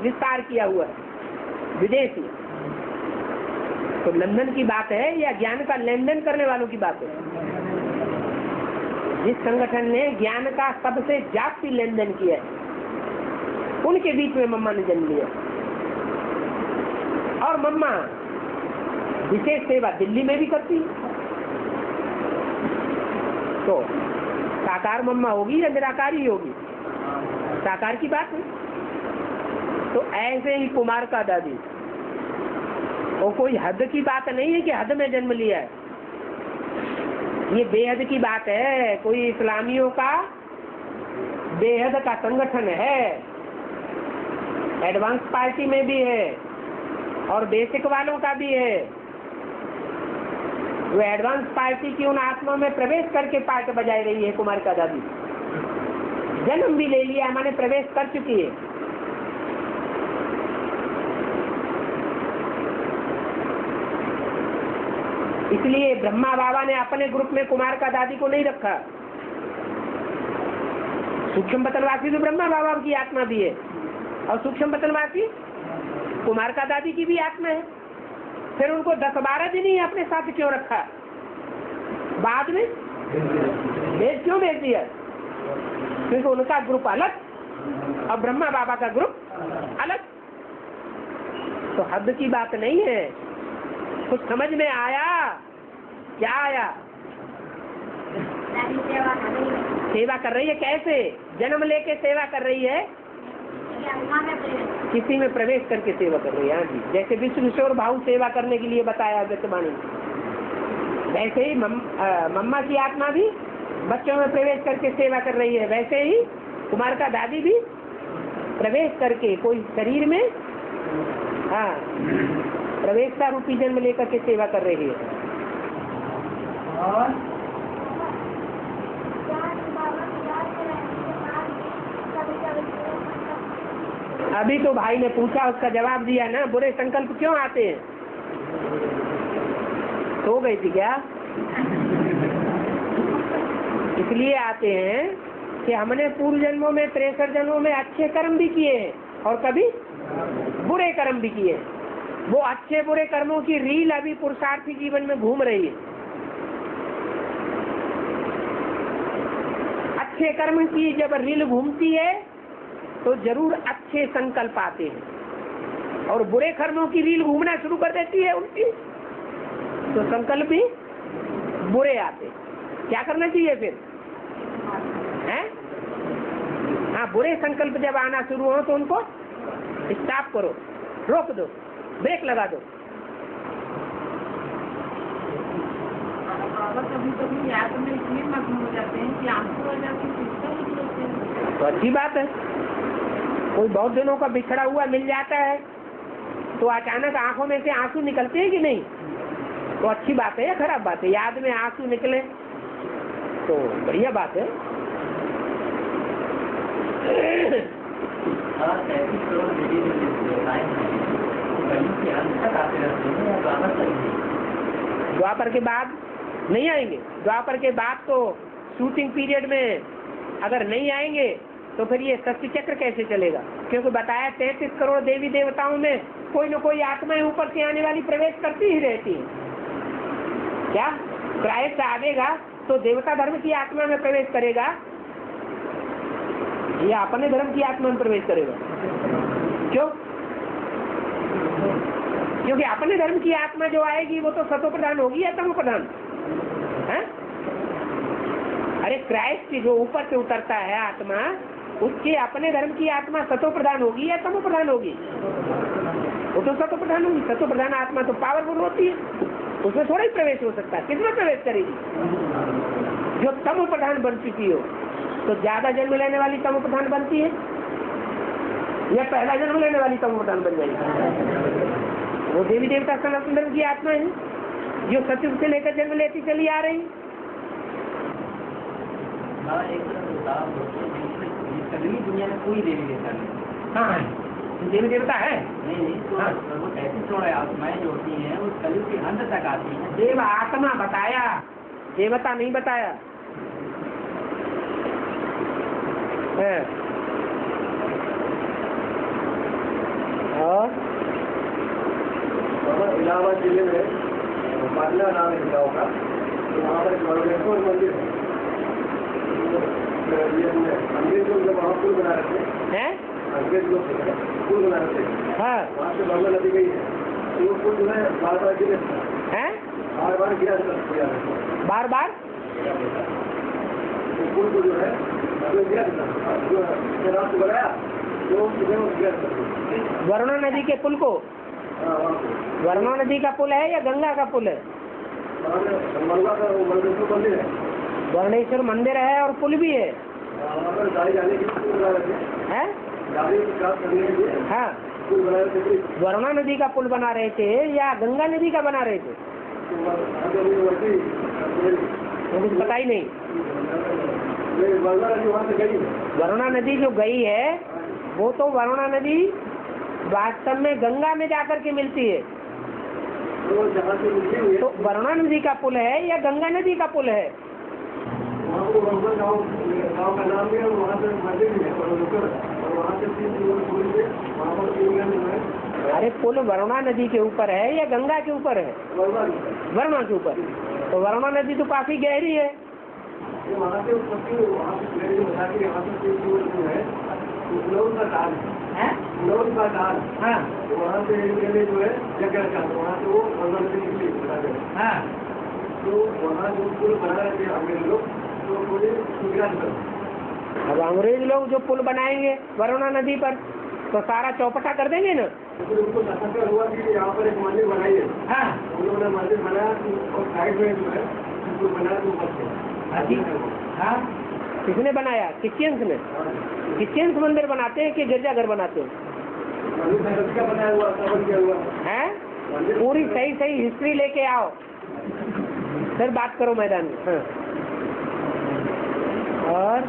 S1: विस्तार किया हुआ है, विदेश में। तो लंदन की बात है या ज्ञान का लेन देन करने वालों की बात है? जिस संगठन ने ज्ञान का सबसे जास्ती लेन देन किया है, उनके बीच में मम्मा ने जन्म लिया। और मम्मा विशेष सेवा दिल्ली में भी करती है। तो साकार मम्मा होगी या निराकार ही होगी? साकार की बात है। तो ऐसे ही कुमार का दादी, वो कोई हद की बात नहीं है कि हद में जन्म लिया है। ये बेहद की बात है। कोई इस्लामियों का बेहद का संगठन है, एडवांस पार्टी में भी है और बेसिक वालों का भी है। वो एडवांस पार्टी की उन आत्मा में प्रवेश करके पार्ट बजाई रही है। कुमार का दादी जन्म भी ले लिया, माने प्रवेश कर चुकी है। इसलिए ब्रह्मा बाबा ने अपने ग्रुप में कुमार का दादी को नहीं रखा। सूक्ष्म बतनवासी तो ब्रह्मा बाबा की आत्मा भी है और सूक्ष्म बतनवासी कुमार का दादी की भी आत्मा है। फिर उनको 10-12 दिन ही अपने साथ क्यों रखा? बाद में भेज क्यों भेज दिया? क्योंकि उनका ग्रुप अलग और ब्रह्मा बाबा का ग्रुप अलग। तो हद की बात नहीं है। कुछ समझ में आया? क्या आया? सेवा कर रही है। कैसे? जन्म लेके सेवा कर रही है, किसी में प्रवेश करके सेवा कर रही है। हाँ जी, जैसे विश्व किशोर भाव सेवा करने के लिए बताया व्यक्तवाणी, वैसे ही मम्मा की आत्मा भी बच्चों में प्रवेश करके सेवा कर रही है। वैसे ही कुमार का दादी भी प्रवेश करके कोई शरीर में प्रवेशता रूपी जन्म लेकर के सेवा कर रही है। अभी तो भाई ने पूछा, उसका जवाब दिया ना। बुरे संकल्प क्यों आते हैं? सो गई थी क्या? इसलिए आते हैं कि हमने पूर्व जन्मों में 63 जन्मों में अच्छे कर्म भी किए हैं और कभी बुरे कर्म भी किए। वो अच्छे बुरे कर्मों की रील अभी पुरुषार्थी जीवन में घूम रही है। अच्छे कर्म की जब रील घूमती है तो जरूर अच्छे संकल्प आते हैं, और बुरे कर्मों की रील घूमना शुरू कर देती है उनकी, तो संकल्प भी बुरे आते। क्या करना चाहिए फिर? हैं? हाँ, बुरे संकल्प जब आना शुरू हो तो उनको स्टॉप करो, रोक दो, ब्रेक लगा दो।
S3: कभी कभी याद में इतने मग्न हो जाते हैं कि आंसू आ जाते हैं।
S1: तो अच्छी बात है। कोई बहुत दिनों का बिछड़ा हुआ मिल जाता है तो अचानक आंखों में से आंसू निकलते हैं कि नहीं? तो अच्छी बात है या खराब बात है? याद में आंसू निकले तो बढ़िया बात है। द्वापर के बाद नहीं आएंगे। द्वापर के बाद तो शूटिंग पीरियड में अगर नहीं आएंगे तो फिर ये सत्य चक्र कैसे चलेगा? क्योंकि बताया 33 करोड़ देवी देवताओं में कोई न कोई आत्माएं ऊपर से आने वाली प्रवेश करती ही रहती है। क्या क्राइस्ट आवेगा तो देवता धर्म की आत्मा में प्रवेश करेगा या अपने धर्म की आत्मा में प्रवेश करेगा? क्यों? क्योंकि अपने धर्म की आत्मा जो आएगी वो तो सतो प्रधान होगी या तमो प्रधान है? अरे क्राइस्ट जो ऊपर से उतरता है आत्मा, उसके अपने धर्म की आत्मा सतो प्रधान होगी या तमो प्रधान होगी? वो तो सतो प्रधान होगी। सतो प्रधान आत्मा तो पावरफुल होती है, उसमें थोड़ा ही प्रवेश हो सकता है। किसमें प्रवेश करेगी? जो तमो प्रधान बन चुकी हो, तो ज्यादा जन्म लेने वाली तमो प्रधान बनती है या पहला जन्म लेने वाली तमो प्रधान बन जाएगी? वो देवी देवता सनातन धर्म की आत्मा है जो सतयुग से लेकर जन्म लेती चली आ रही।
S4: सगली दुनिया में कोई देवी देवता नहीं।
S1: हाँ है, देवी देवता है।
S4: नहीं तो
S1: हाँ।
S4: वो कैसे थोड़ा आत्माएं जो होती हैं वो कलयुग के अंत तक आती हैं।
S1: देव आत्मा बताया, देवता नहीं बताया है। और
S2: इलाहाबाद जिले में पाटला नाम है गाँव का, तो वहाँ पर बड़ेश्वर मंदिर है। अंग्रेज लोग जब वहाँ पुल बना रहे थे, अंग्रेज लोग पुल बना रहे थे,
S1: हाँ
S2: वहाँ से गंगा नदी गई है, तो वो पुल जो है बार बार गिरे,
S1: हैं
S2: बार बार गिरा
S1: बार बार
S2: वो पुल को जो है गिरा जो रात को बनाया तो गिरा।
S1: वरुणा नदी के पुल को, वरुणा नदी का पुल है या गंगा का पुल है?
S2: मंदिर है,
S1: वर्णेश्वर मंदिर है और पुल भी है।
S2: वहाँ पर गाड़ी जाने के लिए बना रहे थे,
S1: हैं?
S2: गाड़ी क्रॉस करने के लिए
S1: हाँ,
S2: पुल बना रहे थे।
S1: वरुणा नदी का पुल बना रहे थे या गंगा नदी का बना रहे थे? तो कुछ पता ही नहीं।
S2: वहाँ से गई
S1: वरुणा नदी जो गई है वो तो वरुणा नदी वास्तव में गंगा में जाकर के मिलती है।
S2: तो जहाँ से मिलती हुई
S1: तो वरुणा नदी का पुल है या गंगा नदी का पुल है?
S2: गाँव का नाम भी है, वहाँ पे मंदिर भी है और वहाँ से 3 किलोमीटर वहाँ पर 3 जो है।
S1: अरे पुल वरुणा नदी के ऊपर है या गंगा के ऊपर है? वरुणा के ऊपर। तो वरुणा नदी तो काफी गहरी है।
S2: वहाँ से वहाँ से बता के यहाँ से 3 किलोमीटर जो है उन्नौर का ताल है, उन्नौर का ताल।
S1: हाँ
S2: वहाँ से जो है जगह का, वहाँ से वो वरुणा नदी निकली बता गए।
S1: हाँ,
S2: तो वहाँ जो पुल बना रहे थे अंग्रेज लोग, तो पूरे सुविधा कर।
S1: अब अंग्रेज लोग जो पुल बनाएंगे वरुणा नदी पर तो सारा चौपटा कर देंगे ना।
S2: फिर उनको तसक्कर हुआ कि यहाँ पर एक मंदिर बनाइए।
S1: हाँ
S2: उन्होंने मंदिर बनाया और साइड में जो है पुल बनाया तो बच
S1: हाँ, किसने बनाया? क्रिश्चियंस ने। क्रिश्चियंस मंदिर बनाते हैं कि गिरजाघर बनाते हैं?
S2: मंदिर का बनाया हुआ, स्थापन किया हुआ
S1: हैं? पूरी सही सही हिस्ट्री लेके आओ फिर बात करो मैदान में। हाँ। और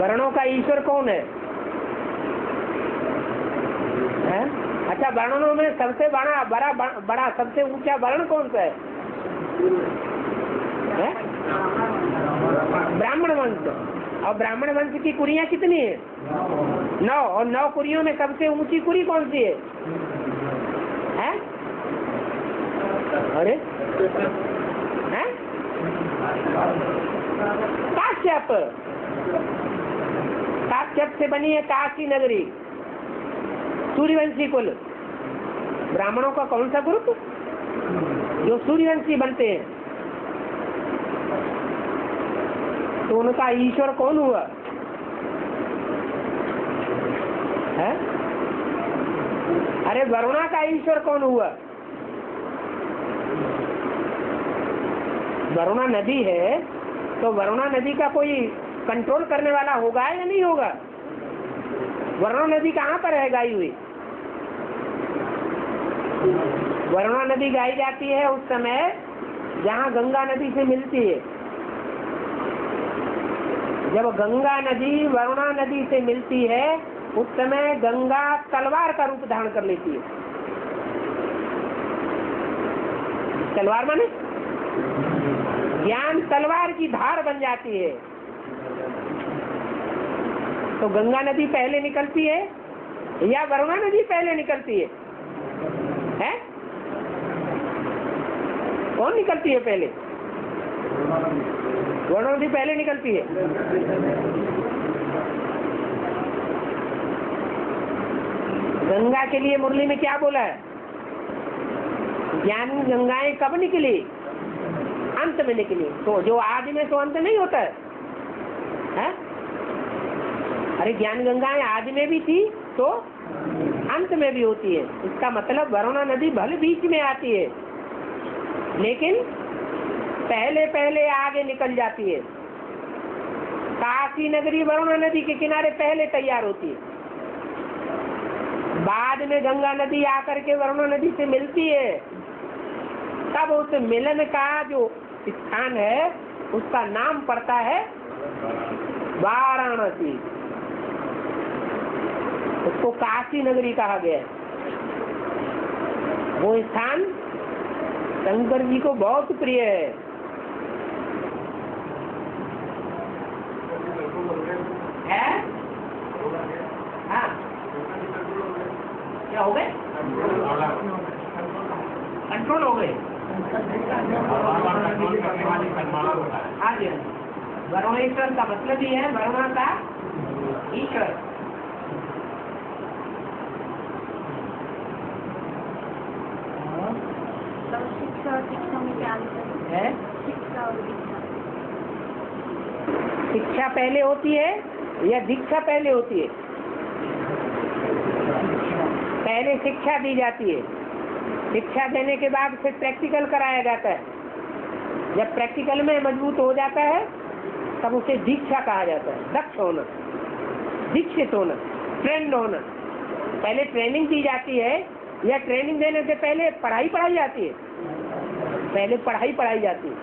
S1: वर्णों का ईश्वर कौन है? हैं? अच्छा, वर्णों में सबसे बड़ा सबसे ऊंचा वर्ण कौन सा है? ब्राह्मण वंश। और ब्राह्मण वंश की कुरियां कितनी है? 9। और 9 कुरियों में सबसे ऊंची कुरी कौन सी है? हैं? अरे हैं? काश्यप। काश्यप से बनी है काशी नगरी, सूर्यवंशी कुल। ब्राह्मणों का कौन सा ग्रुप? जो सूर्यवंशी बनते हैं। तो उनका ईश्वर कौन हुआ है? अरे वरुणा का ईश्वर कौन हुआ? वरुणा नदी है तो वरुणा नदी का कोई कंट्रोल करने वाला होगा या नहीं होगा? वरुणा नदी कहाँ पर है गाई हुई? वरुणा नदी गाई जाती है उस समय जहाँ गंगा नदी से मिलती है। जब गंगा नदी वरुणा नदी से मिलती है उस समय गंगा तलवार का रूप धारण कर लेती है। तलवार माने ज्ञान तलवार की धार बन जाती है। तो गंगा नदी पहले निकलती है या वरुणा नदी पहले निकलती है? हैं? कौन निकलती है पहले? वरुणा नदी पहले निकलती है। गंगा के लिए मुरली में क्या बोला है? ज्ञान गंगाएं कब निकली? अंत में निकली। तो जो आदि में तो अंत नहीं होता है? अरे ज्ञान गंगाएं आदि में भी थी तो अंत में भी होती है। इसका मतलब वरुणा नदी भले बीच में आती है लेकिन पहले पहले आगे निकल जाती है। काशी नगरी वरुणा नदी के किनारे पहले तैयार होती है, बाद में गंगा नदी आकर के वरुणा नदी से मिलती है। तब उस मिलन का जो स्थान है उसका नाम पड़ता है वाराणसी। उसको काशी नगरी कहा गया है। वो स्थान शंकर जी को बहुत प्रिय है। हाँ, क्या हो गए? कंट्रोल हो गए। हाँ जी, वरुणेश्वर का मतलब ही है वरुणा का ईश्वर।
S3: शिक्षा और शिक्षा में क्या अंतर
S1: है?
S3: शिक्षा और दीक्षा?
S1: शिक्षा पहले होती है या दीक्षा पहले होती है? पहले शिक्षा दी जाती है, शिक्षा देने के बाद फिर प्रैक्टिकल कराया जाता है। जब प्रैक्टिकल में मजबूत हो जाता है तब उसे दीक्षा कहा जाता है। दक्ष होना, दीक्षित होना, ट्रेंड होना। पहले ट्रेनिंग दी जाती है या ट्रेनिंग देने से पहले पढ़ाई पढ़ाई जाती है? पहले पढ़ाई पढ़ाई जाती है।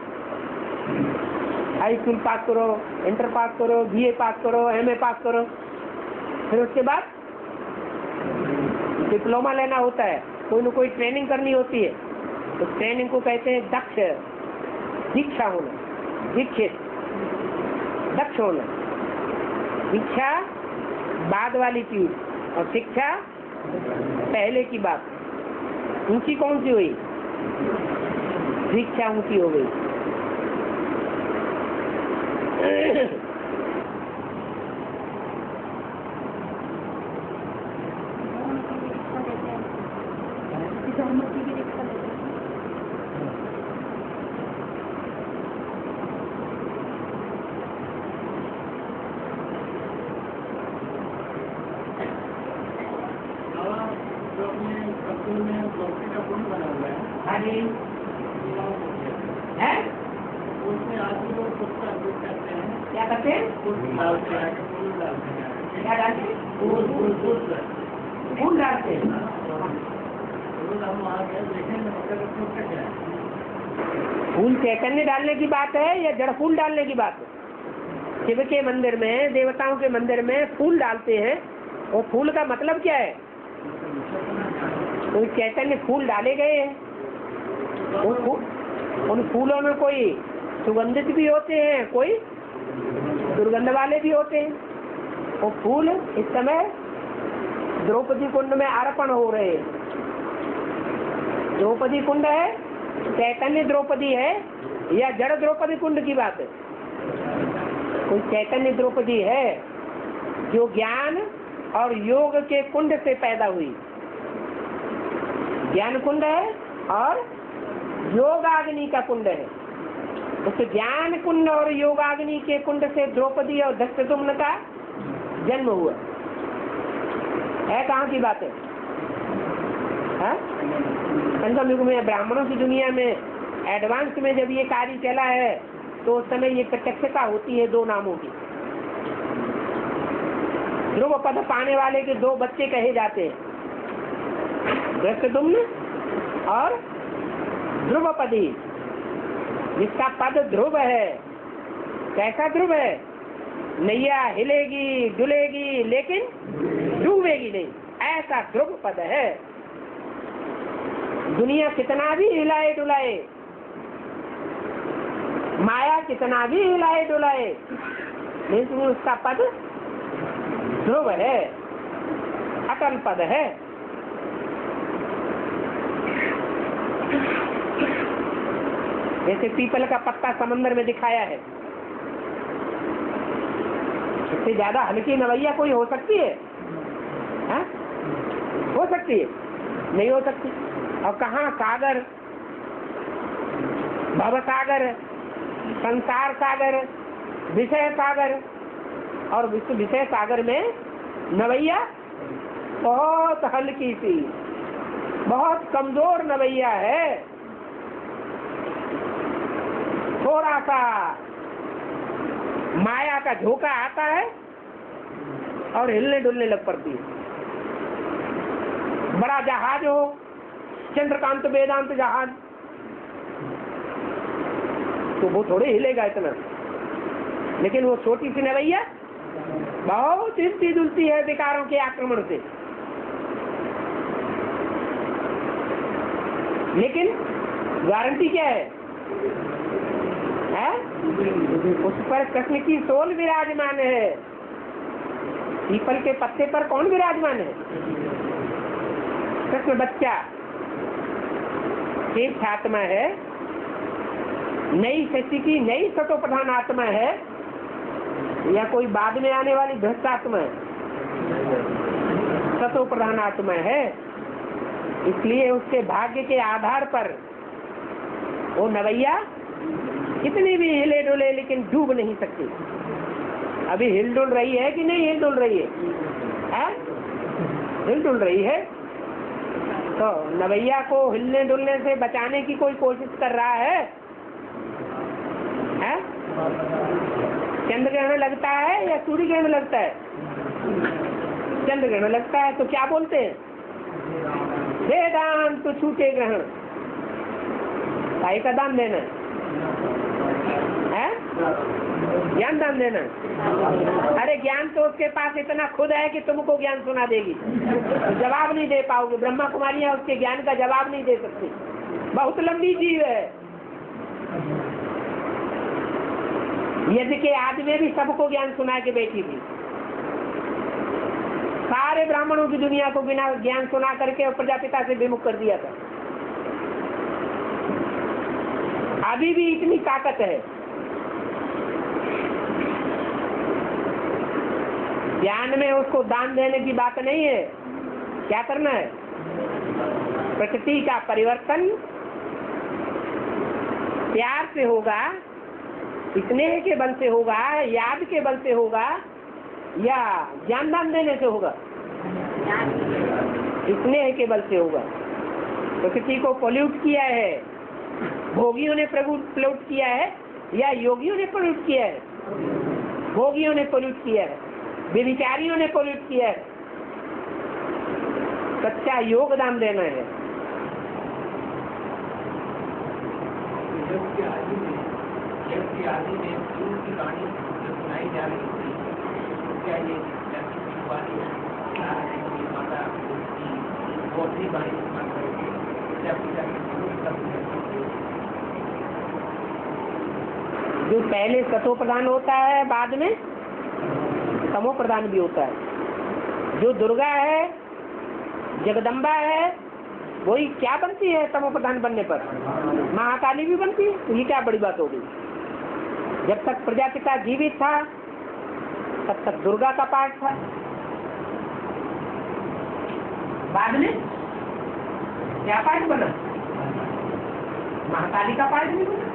S1: हाई स्कूल पास करो, इंटर पास करो, बीए पास करो, एमए पास करो, फिर उसके बाद डिप्लोमा लेना होता है, कोई न कोई ट्रेनिंग करनी होती है। तो ट्रेनिंग को कहते हैं दक्ष, दीक्षा होना, दीक्षित, दक्ष होना। दीक्षा बाद वाली चीज और शिक्षा पहले की बात। ऊंची कौन सी हुई? दीक्षा ऊंची हो गई। हाँ जी, है? क्या करते हैं? क्या डालते हैं? फूल डालते हैं। फूल चैतन्य डालने की बात है या जड़ फूल डालने की बात है? शिव के मंदिर में, देवताओं के मंदिर में फूल डालते हैं। वो फूल का मतलब क्या है? कोई चैतन्य फूल डाले गए हैं। उन फूलों में कोई सुगंधित भी होते हैं, कोई दुर्गंध वाले भी होते हैं। वो फूल इस समय द्रौपदी कुंड में अर्पण हो रहे हैं। द्रौपदी कुंड है, चैतन्य द्रौपदी है या जड़ द्रौपदी कुंड की बात है? कोई चैतन्य द्रौपदी है जो ज्ञान और योग के कुंड से पैदा हुई। ज्ञान कुंड है और योगाग्नि का कुंड है। उस ज्ञान कुंड और योगाग्नि के कुंड से द्रौपदी और धृष्टद्युम्न का जन्म हुआ है। कहाँ की बात है? संगम युग में, ब्राह्मणों की दुनिया में, एडवांस में जब ये कार्य चला है तो उस समय ये प्रत्यक्षता होती है दो नामों की। ध्रुव पद पाने वाले के दो बच्चे कहे जाते हैं, धृष्टद्युम्न और ध्रुवपदी। जिसका पद ध्रुव है। कैसा ध्रुव है? नैया हिलेगी डुलेगी लेकिन डूबेगी नहीं, ऐसा ध्रुव पद है। दुनिया कितना भी हिलाए डुलाए, माया कितना भी हिलाए डुलाए, लेकिन उसका पद ध्रुव है, अटल पद है। जैसे पीपल का पत्ता समंदर में दिखाया है, इससे ज्यादा हल्की नवैया कोई हो सकती है? हा? हो सकती है? नहीं हो सकती। और कहाँ सागर, भव सागर, संसार सागर, विषय सागर, और विषय सागर में नवैया बहुत हल्की सी, बहुत कमजोर नवैया है। थोड़ा सा माया का झोंका आता है और हिलने डुलने लग पड़ती है। बड़ा जहाज हो, चंद्रकांत वेदांत जहाज, तो वो थोड़े हिलेगा इतना, लेकिन वो छोटी सी नवैया बहुत हिलती डुलती है विकारों के आक्रमण से। लेकिन गारंटी क्या है? उस पर कृष्ण की सोल विराजमान है। पीपल के पत्ते पर कौन विराजमान है? कृष्ण बच्चा एक आत्मा है, नई सृष्टि की नई सतो प्रधान आत्मा है, या कोई बाद में आने वाली भ्रष्ट आत्मा है? सतो प्रधान आत्मा है। इसलिए उसके भाग्य के आधार पर वो नवैया कितनी भी हिले डुले लेकिन डूब नहीं सकती। अभी हिल डुल रही है कि नहीं हिल डुल रही है? हिल डुल रही है। तो नवैया को हिलने डुलने से बचाने की कोई कोशिश कर रहा है? चंद्र ग्रहण लगता है या सूर्य ग्रहण लगता है? चंद्र ग्रहण लगता है तो क्या बोलते हैं? वेदांत तो छूटे ग्रहण, भाई का दान देना है, ज्ञान दान देना। अरे ज्ञान तो उसके पास इतना खुद है कि तुमको ज्ञान सुना देगी, तो जवाब नहीं दे पाओगे। ब्रह्मा कुमारियां उसके ज्ञान का जवाब नहीं दे सकती, बहुत लंबी जीव है। यज्ञ के आदि में भी सबको ज्ञान सुना के बैठी थी, सारे ब्राह्मणों की दुनिया को बिना ज्ञान सुना करके और प्रजापिता से विमुख कर दिया था। अभी भी इतनी ताकत है। ज्ञान में उसको दान देने की बात नहीं है। क्या करना है? प्रकृति का परिवर्तन प्यार से होगा, स्नेह के बल से होगा, याद के बल से होगा, या ज्ञान दान देने से होगा? स्नेह के बल से होगा। प्रकृति को पोल्यूट किया है, भोगियों ने पोल्यूट किया है या योगियों ने पोल्यूट किया है? भोगियों ने पोल्यूट किया है, व्यभिचारियों ने पोल्यूट किया है। सच्चा योगदान देना है।
S4: आदि में गुरु की वाणी सुनाई जा रही थी, क्या ये माता वो अपनी वाणी
S1: जो पहले सतो प्रधान होता है बाद में तमो प्रधान भी होता है। जो दुर्गा है, जगदम्बा है, वही क्या बनती है तमो प्रधान बनने पर? महाकाली भी बनती है। तो ये क्या बड़ी बात होगी? जब तक प्रजापिता जीवित था तब तक दुर्गा का पाठ था, बाद में क्या पाठ बना? महाकाली का पाठ भी बना।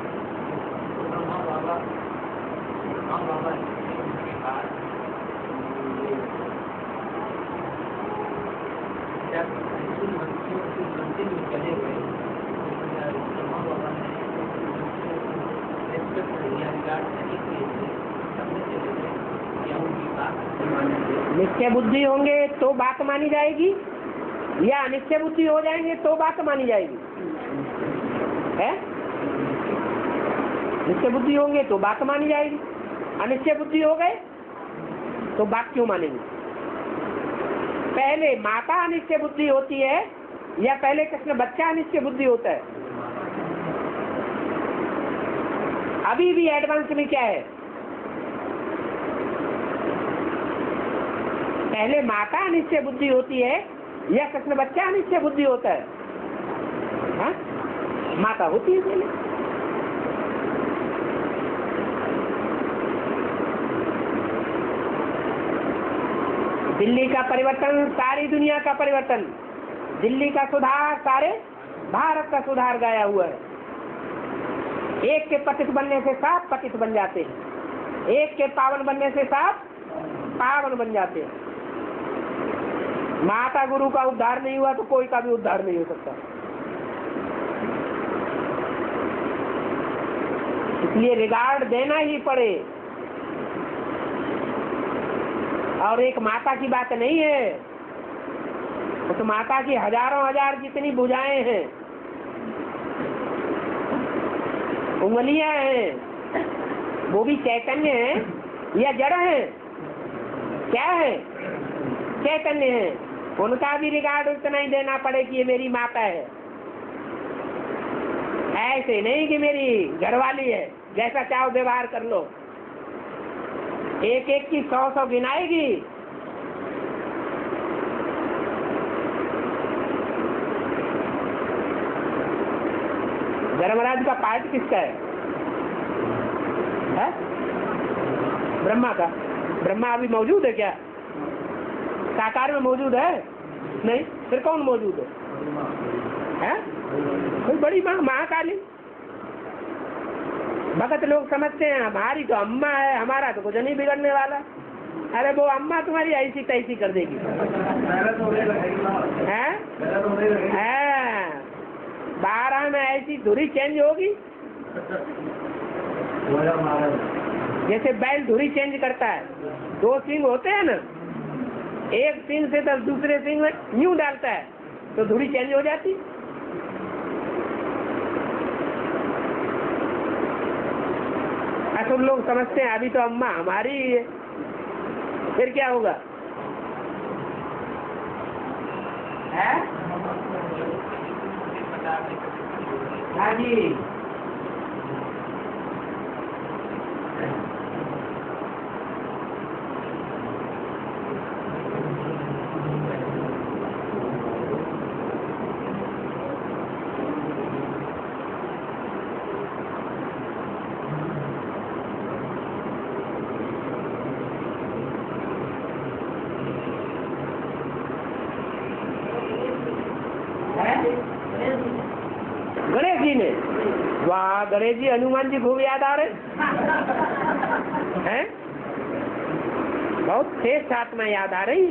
S1: निश्चय बुद्धि होंगे तो बात मानी जाएगी, या अनिश्चय बुद्धि हो जाएंगे तो बात मानी जाएगी? है? निश्चय बुद्धि होंगे तो बात मानी जाएगी, अनिश्चय बुद्धि हो गए तो बात क्यों मानेंगे? पहले माता अनिश्चय बुद्धि होती है या पहले कृष्ण बच्चा अनिश्चय बुद्धि होता है? अभी भी एडवांस में क्या है? पहले माता अनिश्चय बुद्धि होती है या कृष्ण बच्चा अनिश्चय बुद्धि होता है? हा? माता होती है पहले। दिल्ली का परिवर्तन सारी दुनिया का परिवर्तन, दिल्ली का सुधार सारे भारत का सुधार गाया हुआ है। एक के पतित बनने से सब पतित बन जाते हैं, एक के पावन बनने से सब पावन बन जाते हैं। माता गुरु का उद्धार नहीं हुआ तो कोई का भी उद्धार नहीं हो सकता। इसलिए रिगार्ड देना ही पड़े। और एक माता की बात नहीं है, उस माता की हजारों हजार जितनी भुजाएं हैं, उंगलियां हैं, वो भी चैतन्य है या जड़ है? क्या है? चैतन्य है। उनका भी रिगार्ड उतना ही देना पड़े कि ये मेरी माता है। ऐसे नहीं कि मेरी घरवाली है, जैसा चाहो व्यवहार कर लो। एक एक की 100 गिनाएगी। धर्मराज का पार्ट किसका है? ब्रह्मा का। ब्रह्मा अभी मौजूद है क्या? साकार में मौजूद है? नहीं, फिर कौन मौजूद है? कोई बड़ी महाकाली। भगत लोग समझते हैं हमारी तो अम्मा है, हमारा तो कुछ नहीं बिगड़ने वाला। अरे वो अम्मा तुम्हारी ऐसी तैसी कर देगी। है 12 में ऐसी धुरी चेंज होगी जैसे बैल धुरी चेंज करता है। 2 सिंग होते हैं ना, एक सिंग से दूसरे सिंग में न्यू डालता है तो धुरी चेंज हो जाती। असुर लोग समझते हैं अभी तो अम्मा हमारी ही है, फिर क्या होगा? हाँ जी, गणेश जी ने, वाह गणेश जी, हनुमान जी खूब याद आ रहे हैं। बहुत श्रेष्ठ आत्मा याद आ रही।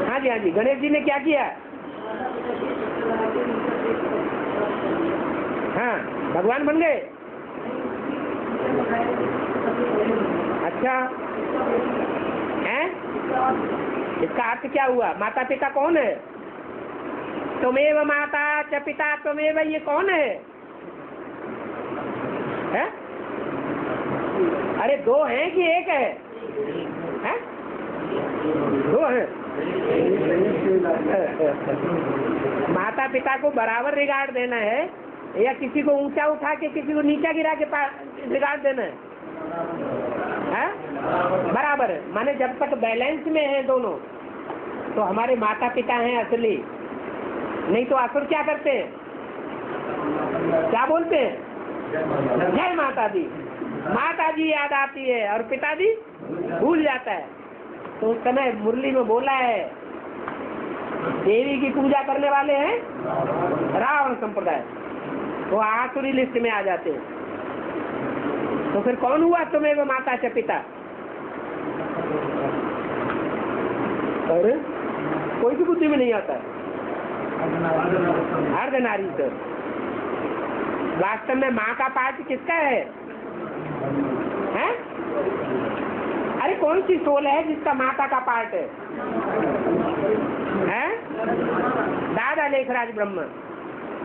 S1: हाँ जी, हाँ जी, गणेश जी ने क्या किया? हाँ, भगवान बन गए। अच्छा हैं? इसका अर्थ क्या हुआ? माता पिता कौन है? त्वमेव माता च पिता त्वमेव, ये कौन है? हैं? अरे 2 हैं कि 1 है? हैं? 2 हैं। माता पिता को बराबर रिगार्ड देना है या किसी को ऊंचा उठा के किसी को नीचा गिरा के रिगार्ड देना है? बराबर है। माने जब तक बैलेंस में है दोनों तो हमारे माता पिता हैं असली। नहीं तो असुर क्या करते हैं? क्या बोलते हैं? जय माता दी। माता जी याद आती है और पिताजी भूल जाता है। तो उस समय मुरली में बोला है, देवी की पूजा करने वाले हैं रावण संप्रदाय, वो आसुरी लिस्ट में आ जाते हैं। तो फिर कौन हुआ तुम्हें वो माता से पिता? अरे कोई भी बुद्धि में नहीं आता है। अर्धनारीश्वर। वास्तव में माँ का पार्ट किसका है? हैं? अरे कौन सी सोल है जिसका माता का पार्ट है? हैं? दादा लेखराज ब्रह्मा।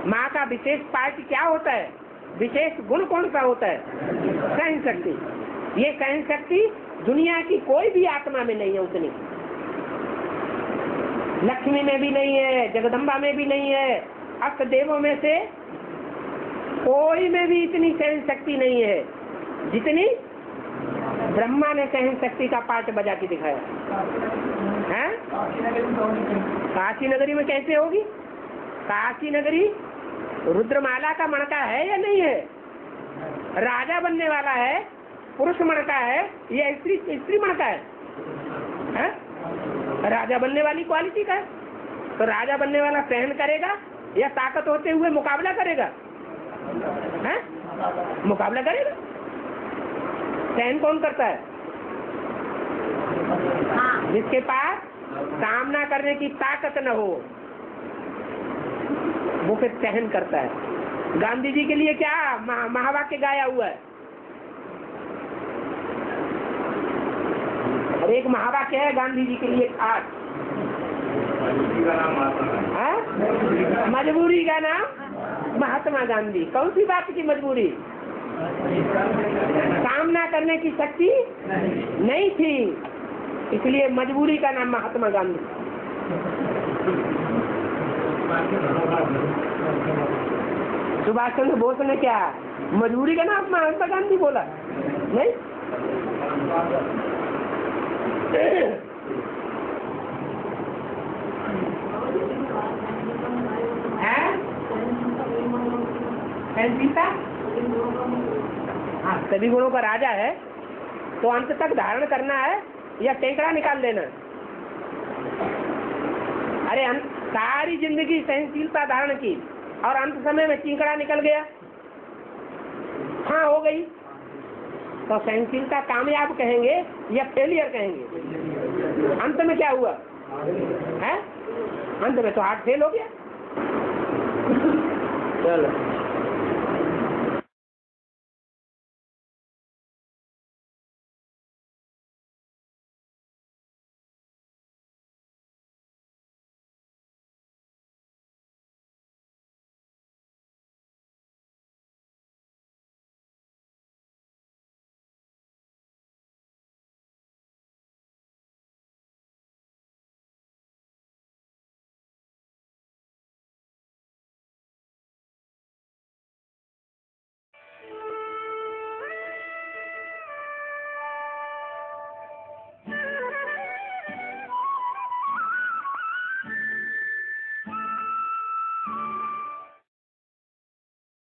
S1: माँ का विशेष पार्ट क्या होता है? विशेष गुण कौन सा होता है? सहन शक्ति। ये सहन शक्ति दुनिया की कोई भी आत्मा में नहीं है उतनी। लक्ष्मी में भी नहीं है, जगदम्बा में भी नहीं है, अष्ट देवों में से कोई में भी इतनी सहन शक्ति नहीं है जितनी ब्रह्मा ने सहन शक्ति का पार्ट बजा के दिखाया है। काशी नगरी में कैसे होगी? काशी नगरी रुद्रमाला का मणका है या नहीं है? राजा बनने वाला है, पुरुष मणका है या स्त्री मणका है? राजा बनने वाली क्वालिटी का है। तो राजा बनने वाला सहन करेगा या ताकत होते हुए मुकाबला करेगा? हैं? मुकाबला करेगा। सहन कौन करता है? जिसके पास सामना करने की ताकत न हो वो फिर सहन करता है। गांधी जी के लिए क्या महावाक्य गाया हुआ है? और एक महावाक्य है गांधी जी के लिए खास, मजबूरी का नाम महात्मा गांधी। कौन सी बात की मजबूरी? सामना करने की शक्ति नहीं थी, इसलिए मजबूरी का नाम महात्मा गांधी। सुभाष चंद्र बोस ने क्या मजबूरी का नाम महात्मा गांधी बोला? नहीं। हाँ, सभी गुणों का राजा है तो अंत तक धारण करना है या टेकड़ा निकाल देना? अरे सारी जिंदगी सहनशीलता धारण की और अंत समय में चिंकड़ा निकल गया, हाँ हो गई, तो सहनशीलता कामयाब कहेंगे या फेलियर कहेंगे? अंत में क्या हुआ है? अंत में तो हार्ट फेल हो गया। चलो।